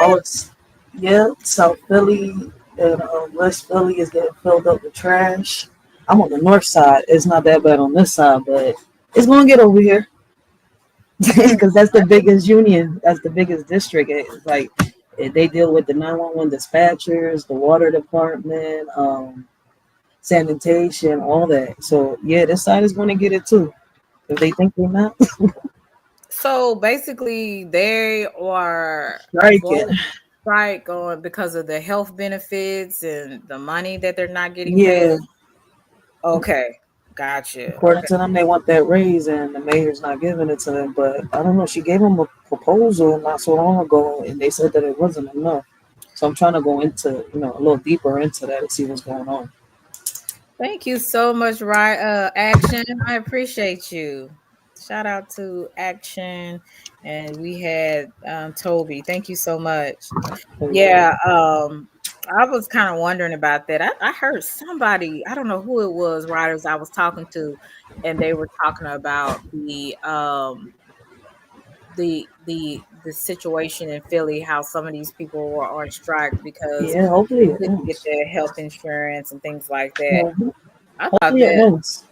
All What? it's yeah. South Philly and West Philly is getting filled up with trash. I'm on the north side. It's not that bad on this side, but it's gonna get over here because that's the biggest union. That's the biggest district. It's like they deal with the 911 dispatchers, the water department. Sanitation, all that. So yeah, this side is going to get it too. If they think they're not So basically, they are striking, vote strike on because of the health benefits and the money that they're not getting yeah. paid. Okay, gotcha. According Okay. to them, they want that raise, and the mayor's not giving it to them. But I don't know. She gave them a proposal not so long ago, and they said that it wasn't enough. So I'm trying to go into, a little deeper into that and see what's going on. Thank you so much, right? Action. I appreciate you. Shout out to Action, and we had Toby. Thank you so much. Okay. Yeah, I was kind of wondering about that. I heard somebody, I don't know who it was, writers I was talking to, and they were talking about the situation in Philly, how some of these people were on strike because Yeah, hopefully they it couldn't get ends. their health insurance and things like that. Mhm. I thought Hopefully it that, ends.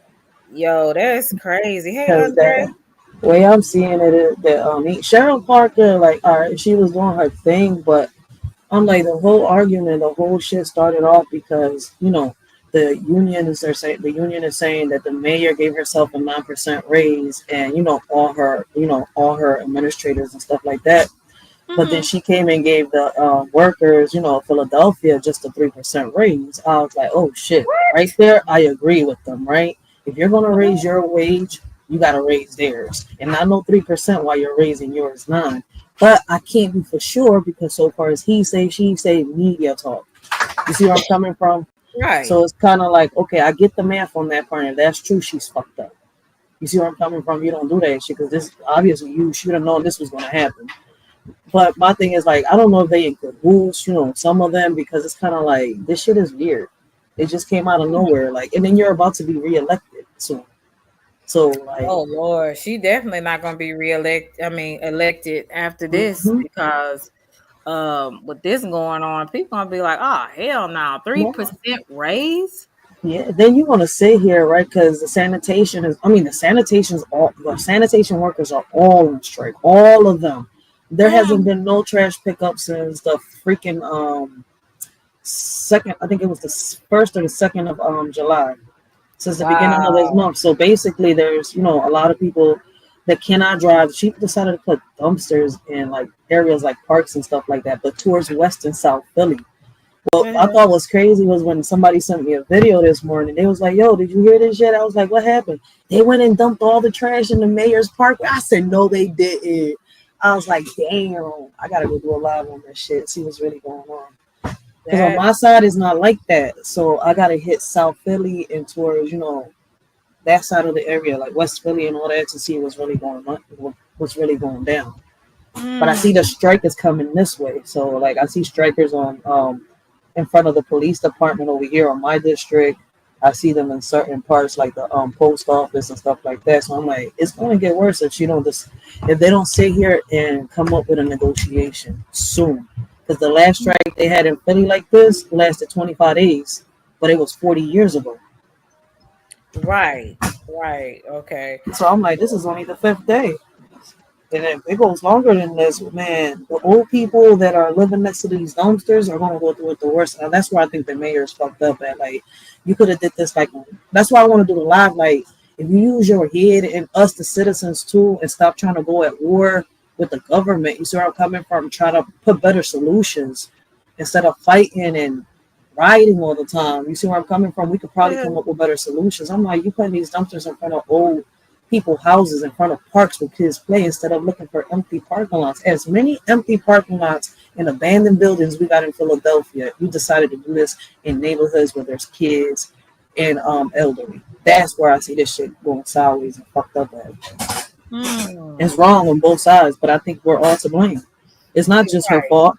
yo, that's crazy. Hey, Because Andre. the way I'm seeing it is that Cheryl Parker, like, all right, she was doing her thing, but I'm like, the whole argument, the whole shit started off because the union is saying that the mayor gave herself a 9% raise, and all her administrators and stuff like that. But then Hmm. she came and gave the workers, Philadelphia, just a 3% raise. I was like, oh shit, right What? there, I agree with them, right? If you're gonna raise What? your wage, you gotta raise theirs, and not no 3% while you're raising yours 9. But I can't be for sure because so far as he say, she say, media talk. You see where I'm coming from? Right. So it's kind of like, okay, I get the math on that part. If that's true, she's fucked up. You see where I'm coming from? You don't do that shit because this obviously you should have known this was gonna happen. But my thing is like, I don't know if they in cahoots, some of them, because it's kind of like this shit is weird. It just came out of nowhere, like, and then you're about to be reelected soon. So like, Oh Lord, she definitely not gonna be elected after this mhm, because with this going on, people gonna be like, oh hell no, three no, percent raise? yeah. Then you're gonna sit here, right? Because the sanitation workers are all on strike, all of them. There hasn't Mm. been no trash pickup since the freaking second. I think it was the first or the second of July. Since the beginning of this Wow. month. So basically, there's a lot of people that cannot drive. She decided to put dumpsters in like areas like parks and stuff like that, but towards West and South Philly. What I Mhm. thought was crazy was when somebody sent me a video this morning. They was like, "Yo, did you hear this yet?" I was like, "What happened?" They went and dumped all the trash in the mayor's park. I said, "No, they didn't." I was like, "Damn, I gotta go do a live on this shit, see what's really going on." Because on That my side, it's not like that. So I gotta hit South Philly and towards that side of the area, like West Philly and all that, to see what's really going on, what's really going down. But I mm, see the strike is coming this way, so like I see strikers on in front of the police department over here on my district. I see them in certain parts like the post office and stuff like that. So I'm like, it's going to get worse if they don't sit here and come up with a negotiation soon. Because the last strike they had in Philly like this lasted 25 days, but it was 40 years ago. right, right, okay. So I'm like, this is only the fifth day. And if it goes longer than this, man, the old people that are living next to these dumpsters are going to go through it the worst. And that's where I think the mayor's fucked up at. Like, you could have did this like, that's why I want to do the live. Like, if you use your head and us, the citizens too, and stop trying to go at war with the government, you see where I'm coming from? Try to put better solutions instead of fighting and rioting all the time. You see where I'm coming from? We could probably come up with better solutions. I'm like, you putting these dumpsters in front of old people houses in front of parks where kids play instead of looking for empty parking lots. As many empty parking lots and abandoned buildings we got in Philadelphia, you decided to do this in neighborhoods where there's kids and elderly. That's where I see this shit going sideways and fucked up at. It's Mm, wrong on both sides, but I think we're all to blame. It's not you're just her right. fault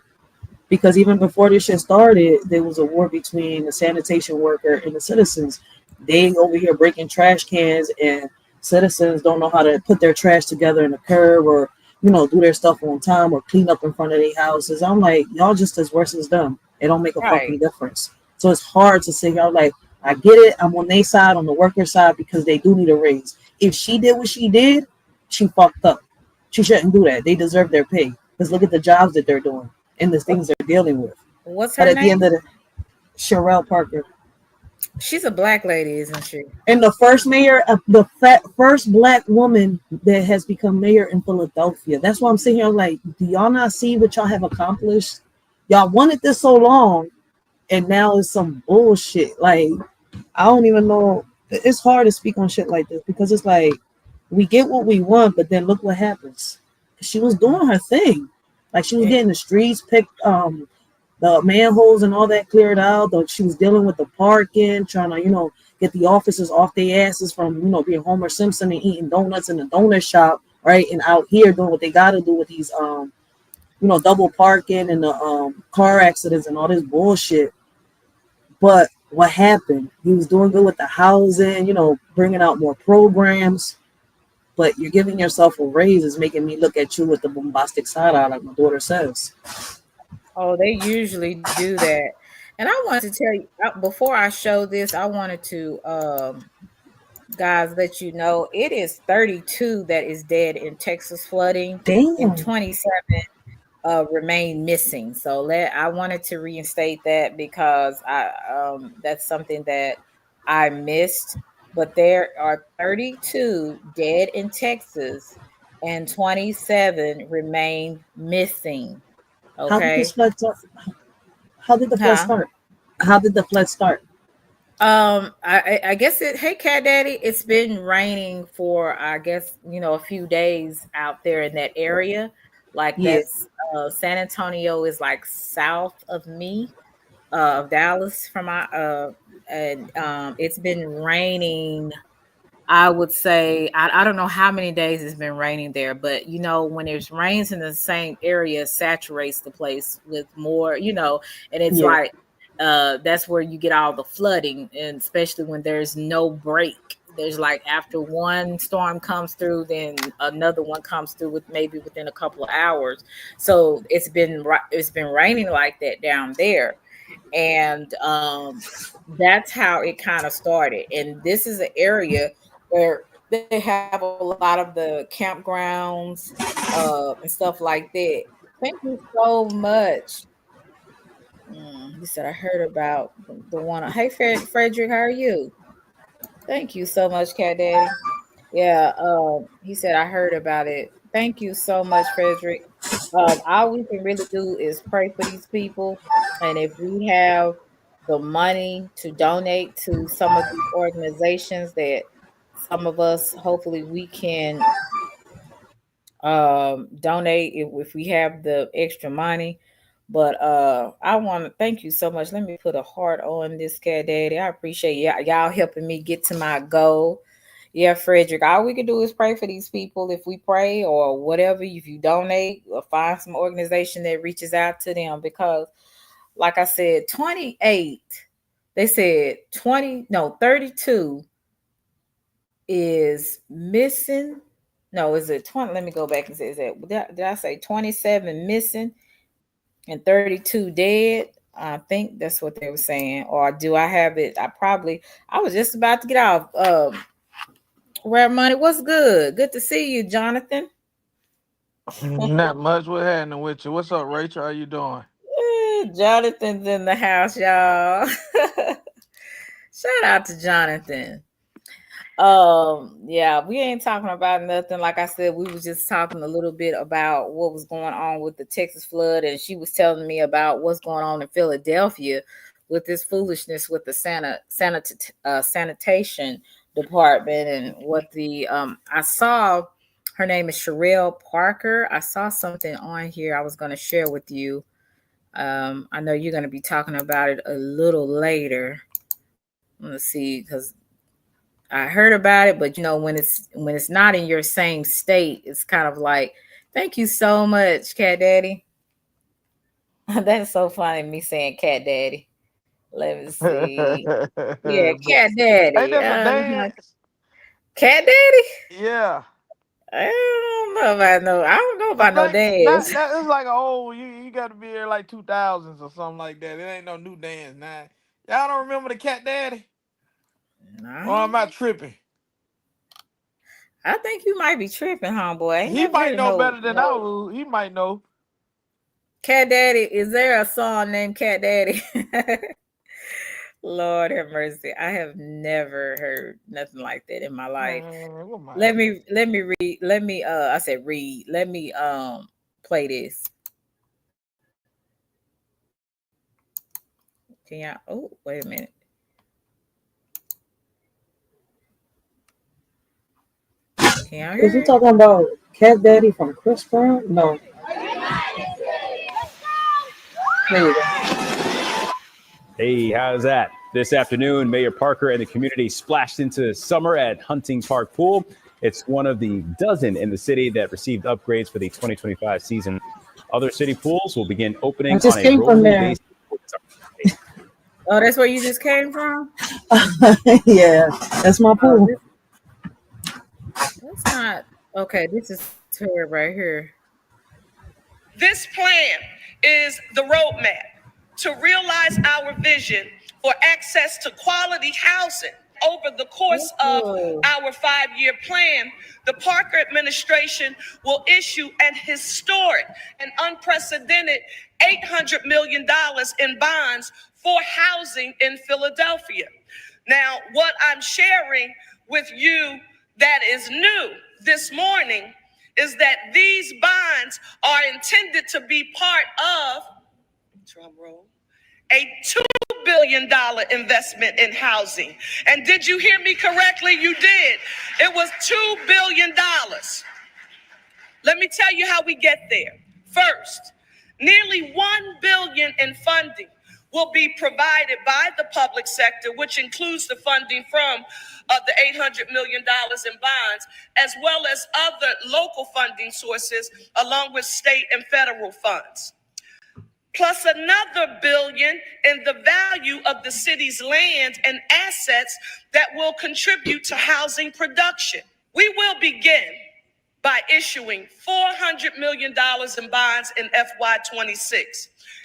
because even before this shit started, there was a war between the sanitation worker and the citizens. They over here breaking trash cans, and citizens don't know how to put their trash together in the curb or do their stuff on time or clean up in front of their houses. I'm like, y'all just as worse as them. It don't make a fucking Right. difference. So it's hard to say, y'all like, I get it. I'm on their side, on the worker side, because they do need a raise. If she did what she did, she fucked up. She shouldn't do that. They deserve their pay because look at the jobs that they're doing and the What things they're dealing with. what's But her at the end name? of the Sherelle Parker She's a black lady, isn't she? and the first black woman that has become mayor in Philadelphia. That's why I'm sitting here like, do y'all not see what y'all have accomplished? Y'all wanted this so long, and now it's some bullshit. Like I don't even know. It's hard to speak on shit like this because it's like we get what we want, but then look what happens. She was doing her thing, like she was Yeah. getting the streets picked, the manholes and all that cleared out. She was dealing with the parking, trying to, get the officers off their asses from, being Homer Simpson and eating donuts in the donut shop, right? And out here doing what they got to do with these, double parking and the car accidents and all this bullshit. But what happened? He was doing good with the housing, bringing out more programs. But you're giving yourself a raise is making me look at you with the bombastic side eye, like my daughter says. Oh, they usually do that. And I wanted to tell you before I show this, I wanted to guys let you know it is 32 that is dead in Texas flooding and Damn. 27 remain missing. So I wanted to reinstate that because I that's something that I missed. But there are 32 dead in Texas and 27 remain missing. How did this Okay. flood start? How did the flood Huh? start? How did the flood start? I guess Hey, Cat Daddy, it's been raining for I guess a few days out there in that area. Like Yeah. that's San Antonio is like south of me, of Dallas from my and it's been raining. I would say I don't know how many days it's been raining there, but when it rains in the same area, it saturates the place with more, and it's Yeah. like that's where you get all the flooding, and especially when there's no break. There's like after one storm comes through, then another one comes through with maybe within a couple of hours. So it's been raining like that down there, and that's how it kind of started. And this is an area where they have a lot of the campgrounds and stuff like that. Thank you so much. You said I heard about the one. Hey, Frederick, how are you? Thank you so much, Cat Daddy. Yeah, he said I heard about it. Thank you so much, Frederick. All we can really do is pray for these people, and if we have the money to donate to some of these organizations that some of us hopefully we can donate if we have the extra money. But I want to thank you so much. Let me put a heart on this, Cat Daddy. I appreciate y'all helping me get to my goal. Yeah, Frederick, all we can do is pray for these people. If we pray or whatever, if you donate or find some organization that reaches out to them, because like I said, 28, they said 20, no, 32 is missing. No, is it 20? Let me go back and say, did I say 27 missing and 32 dead? I think that's what they were saying. Or do I have it? I was just about to get off. Rare Money, what's good? Good to see you, Jonathan. Not much. What happening with you? What's up, Rachel? How you doing? Jonathan's in the house, y'all. Shout out to Jonathan. Yeah, we ain't talking about nothing. Like I said, we was just talking a little bit about what was going on with the Texas flood, and she was telling me about what's going on in Philadelphia with this foolishness with the sanitation department, and what the I saw her name is Sherelle Parker. I saw something on here I was going to share with you. I know you're going to be talking about it a little later. Let's see, because I heard about it, but when it's not in your same state, it's kind of like, thank you so much, Cat Daddy. That's so funny, me saying Cat Daddy. Let me see. Yeah, Cat Ain't Daddy. that some dance? Cat Daddy. Yeah. I don't know It's about no like not, dance. not it's like you got to be here like 2000s or something like that. It ain't no new dance now. Y'all don't remember the Cat Daddy? Or am No, I tripping? I think you might be tripping, homeboy. I ain't He never might heard of know no better than I no would. He might know. Cat Daddy. Is there a song named Cat Daddy? Lord have mercy. I have never heard nothing like that in my life. Man, what my Let me read. Let me I said read. Let me play this. Can y'all wait a minute. Can y'all Is hear you it? talking about Cat Daddy from Chris Brown? No. There you go. Hey, how's that? This afternoon, Mayor Parker and the community splashed into summer at Hunting Park Pool. It's one of the dozen in the city that received upgrades for the 2025 season. Other city pools will begin I opening just on a came from rolling there. basis. Oh, that's where you just came from? Yeah, that's my pool. That's not okay. This is her right here. This plan is the roadmap to realize our vision for access to quality housing. Over the course of our 5-year plan, the Parker administration will issue an historic and unprecedented $800 million in bonds for housing in Philadelphia. Now, what I'm sharing with you that is new this morning is that these bonds are intended to be part of, drum roll, a $2 billion investment in housing. And did you hear me correctly? You did. It was $2 billion. Let me tell you how we get there. First, nearly $1 billion in funding will be provided by the public sector, which includes the funding from the $800 million in bonds, as well as other local funding sources, along with state and federal funds. Plus another $1 billion in the value of the city's land and assets that will contribute to housing production. We will begin by issuing $400 million in bonds in FY26.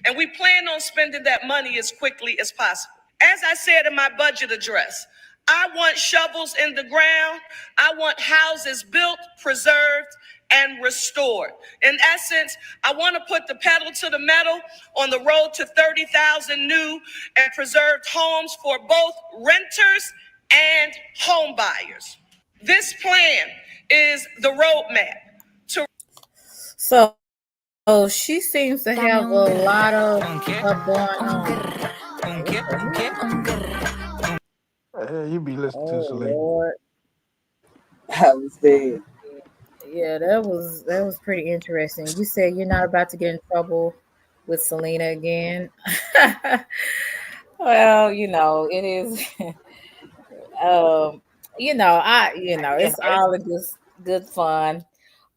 And we plan on spending that money as quickly as possible. As I said in my budget address, I want shovels in the ground. I want houses built, preserved, and restored. In essence, I want to put the pedal to the metal on the road to 30,000 new and preserved homes for both renters and home buyers. This plan is the roadmap to. So she seems to have a lot of stuff going on. You be listening to Oh Selena. Lord. I was dead. Yeah, that was pretty interesting. You said you're not about to get in trouble with Selena again. Well, it is it's all of this good fun.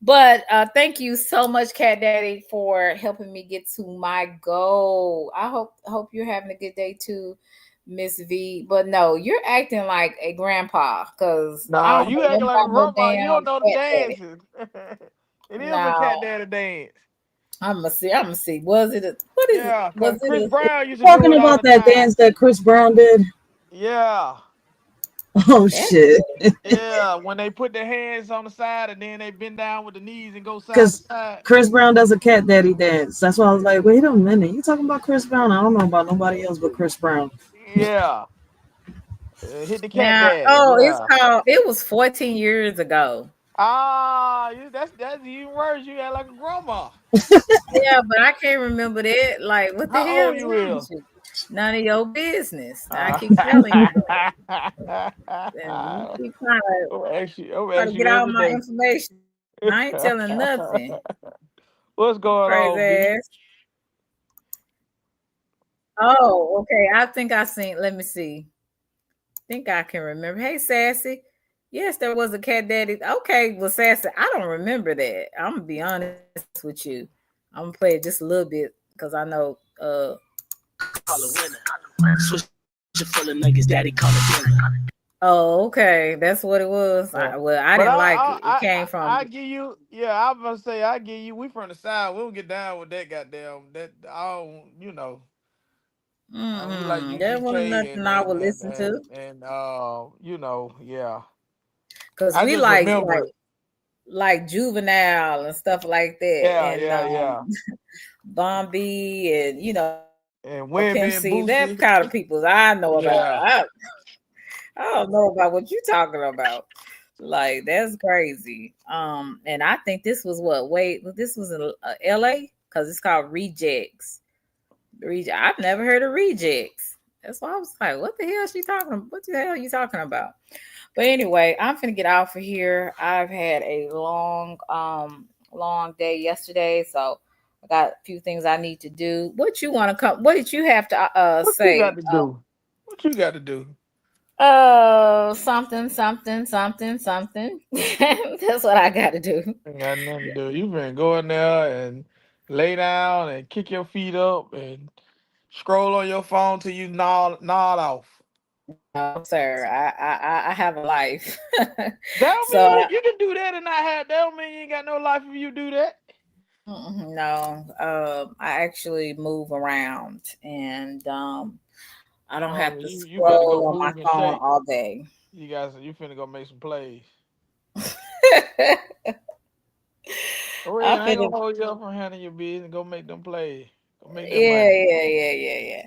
But thank you so much, Cat Daddy, for helping me get to my goal. I hope you're having a good day too, Miss V. But no, you're acting like a grandpa because Nah, I don't you know acting nothing like a about no grandma. You don't damn know the cat daddy. dances. It is a No, cat daddy dance. I'm gonna see. Was it? What is it? Yeah, Was because Chris it? Brown used to do Talking it all about the that time. dance that Chris Brown did. Yeah. Oh shit! Yeah, when they put their hands on the side and then they bend down with the knees and go side to Because side. Chris Brown does a cat daddy dance. That's why I was like, wait a minute, you talking about Chris Brown? I don't know about nobody else but Chris Brown. Yeah. Hit the cat Now, daddy. Yeah. it was 14 years ago. That's even worse. You act like a grandma. Yeah, but I can't remember that. Like, what the How hell old is you wrong is? with you? None of your business. I keep telling you that. And you keep trying to I'm get you all every my day. information. I ain't telling nothing. What's going Crazy on, B? ass. Oh, okay. I think I seen, let me see. Think I can remember. Hey, Sassy. Yes, there was a cat daddy. Okay, well, Sassy, I don't remember that. I'm gonna be honest with you. I'm gonna play it just a little bit because I know oh, okay. That's what it was. Yeah. I But didn't like it. It came from I give you, yeah, I was gonna say I give you. We from the side. We don't get down with that goddamn that. I don't, we like there wasn't UGK nothing I would listen to. and yeah. Cause I we just remember it. like Juvenile and stuff like that. Yeah, And yeah, yeah. Bombi and And Pimp Webby and C, that Boosie. kind of people I know about. Yeah. I don't know about what you talking about. Like that's crazy. And I think this was this was in LA because it's called Rejects. I've never heard of Rejects. That's why I was like, what the hell is she talking about? What the hell are you talking about? But anyway, I'm finna get off of here. I've had a long day yesterday, so I got a few things I need to do. What you want to come? What did you have to What you say? got to do? What you got to do? Something, something, something, something. That's what I got to do. Ain't got nothing to do. You been go in there and lay down and kick your feet up and scroll on your phone till you nod off. No, sir. I have a life. That don't So mean you can do that and not have. That don't mean you ain't got no life if you do that. no, I actually move around, and I don't Oh, have to you got to go scroll on my move and phone shake. all day. You finna go make some plays. Oh I'm yeah, I ain't finna, gonna hold you up from handling your business. Go make them plays. Go make that yeah, money. yeah.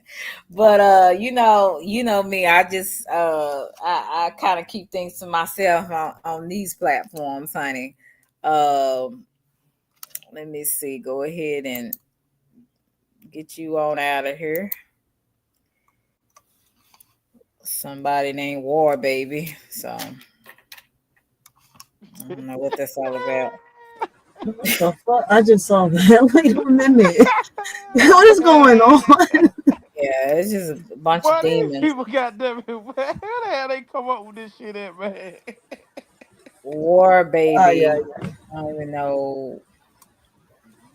But you know me. I just I kind of keep things to myself on these platforms, honey. Um, let me see. Go ahead and get you on out of here. Somebody named War Baby. So I don't know what that's all about. What the fuck? I just saw that. Wait a minute. What is going on? Yeah, it's just a bunch of Boy, these demons. people got them. Where the hell they come up with this shit at, man? War Ah, yeah, Baby. yeah. I don't even know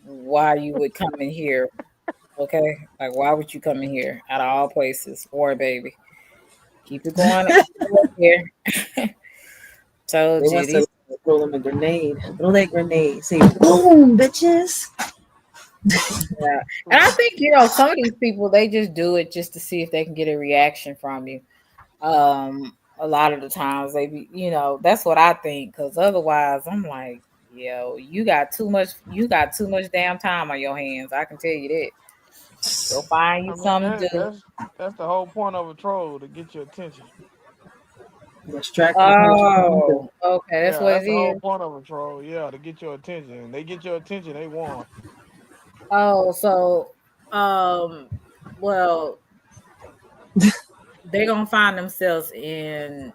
why you would come in here. Okay, like why would you come in here out of all places? War Baby. Keep it going up here. They Told you must have these. throw them a grenade. Throw that grenade. Say boom, bitches. Yeah, and I think some of these people they just do it just to see if they can get a reaction from you. A lot of the times they be, that's what I think. Because otherwise, I'm like, yo, you got too much damn time on your hands. I can tell you that. Go find you I mean, something to do. that's the whole point of a troll, to get your attention. Distract you from what you want to do. Oh, okay, that's Yeah, what that's it the whole is. point of a troll. Yeah, to get your attention. And they get your attention, they won. Oh, so, um, well, they gonna find themselves in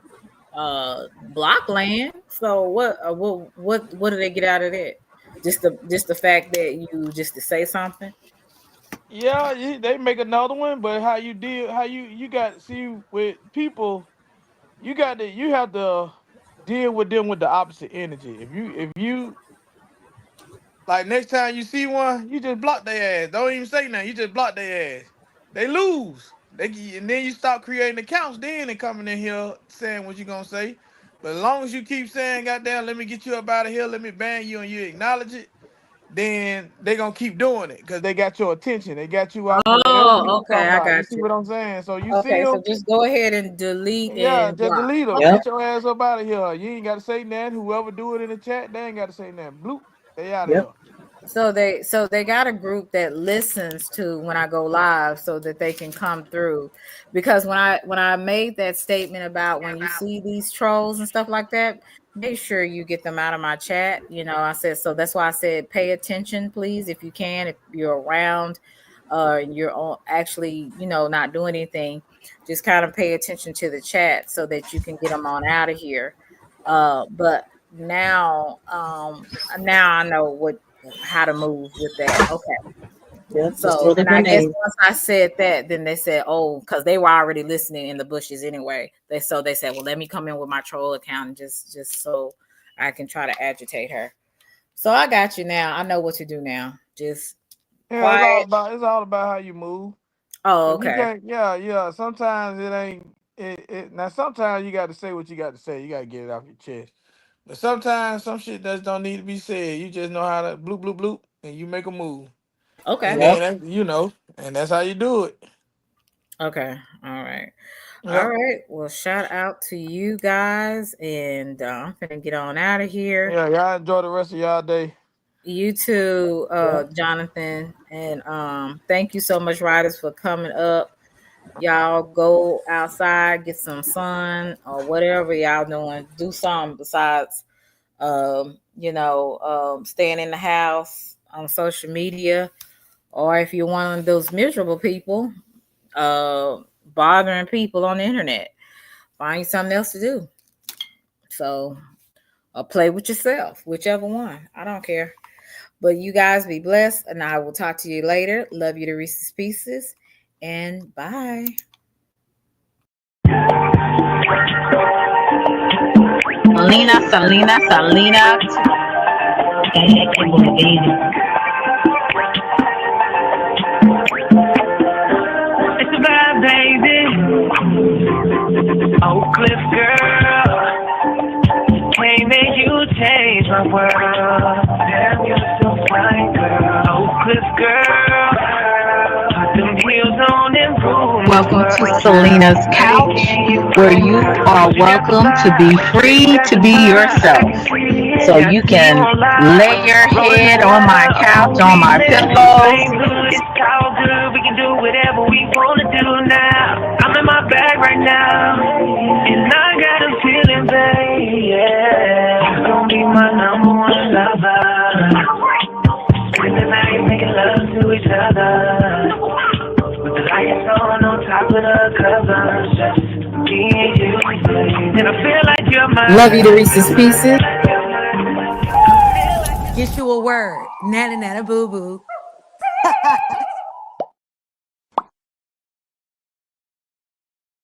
block land. So what do they get out of that? Just the fact that you just to say something. Yeah, they make another one, but how you got see with people, you have to deal with them with the opposite energy. If you like next time you see one, you just block their ass. Don't even say nothing. You just block their ass. They lose. And then you start creating accounts. Then they coming in here saying what you gonna say. But as long as you keep saying, "Goddamn, let me get you up out of here. Let me ban you," and you acknowledge it, then they gonna keep doing it because they got your attention. They got you off of whatever you Oh, was okay, talking I about. You got see you. what I'm saying? So you see Okay, so them, just go ahead and delete yeah, and just block. delete them. Yep. Get your ass up out of here. You ain't got to say nothing. Whoever do it in the chat, they ain't got to say nothing. Bloop, they out of Yep. here. So they got a group that listens to when I go live so that they can come through. Because when I made that statement about when you see these trolls and stuff like that, make sure you get them out of my chat. I said so that's why I said pay attention, please, if you can, if you're around and you're actually, not doing anything, just kind of pay attention to the chat so that you can get them on out of here. But now I know how to move with that. Okay. Yep. Just So, throw the and I guess grenade. once I said that, then they said, "Oh, because they were already listening in the bushes anyway." They said, "Well, let me come in with my troll account and just so I can try to agitate her." So I got you now. I know what to do now. Just Yeah, quiet. it's all about how you move. Oh, Cause you okay, can't. Yeah. Sometimes it ain't. Now sometimes you got to say what you got to say. You got to get it off your chest. But sometimes some shit just don't need to be said. You just know how to bloop bloop bloop, and you make a move. And okay, Yep. then and that's how you do it. okay. All right, all Yep. right. Well, shout out to you guys, and I'm gonna get on out of here. Yeah. Y'all enjoy the rest of y'all day. You too, Yep. Jonathan, and thank you so much, riders, for coming up. Y'all go outside, get some sun or whatever y'all doing. Do something besides, staying in the house on social media, or if you're one of those miserable people, uh, bothering people on the internet, find something else to do. So, or play with yourself, whichever one. I don't care. But you guys be blessed, and I will talk to you later. Love you to Reese's Pieces, and bye. Selena. It's a vibe, baby. Oak Cliff girl, can't make you change my world. Damn, you're so fine, girl. Oak Cliff girl, put them heels on and rule my Welcome to world. Selena's Couch, where you are welcome to be free to be yourself. So you can lay your head on my couch, on my pillows. It's all good, we can do whatever we wanna do now. I'm in my bag right now, and I got a feeling, babe, yeah. You're gonna be my number one lover. Spend the night making love to each other, with the lights on top of the covers. Just me and you, babe. And I feel like you're my Love you to Reese's Pieces. Get you a word. Nana boo boo.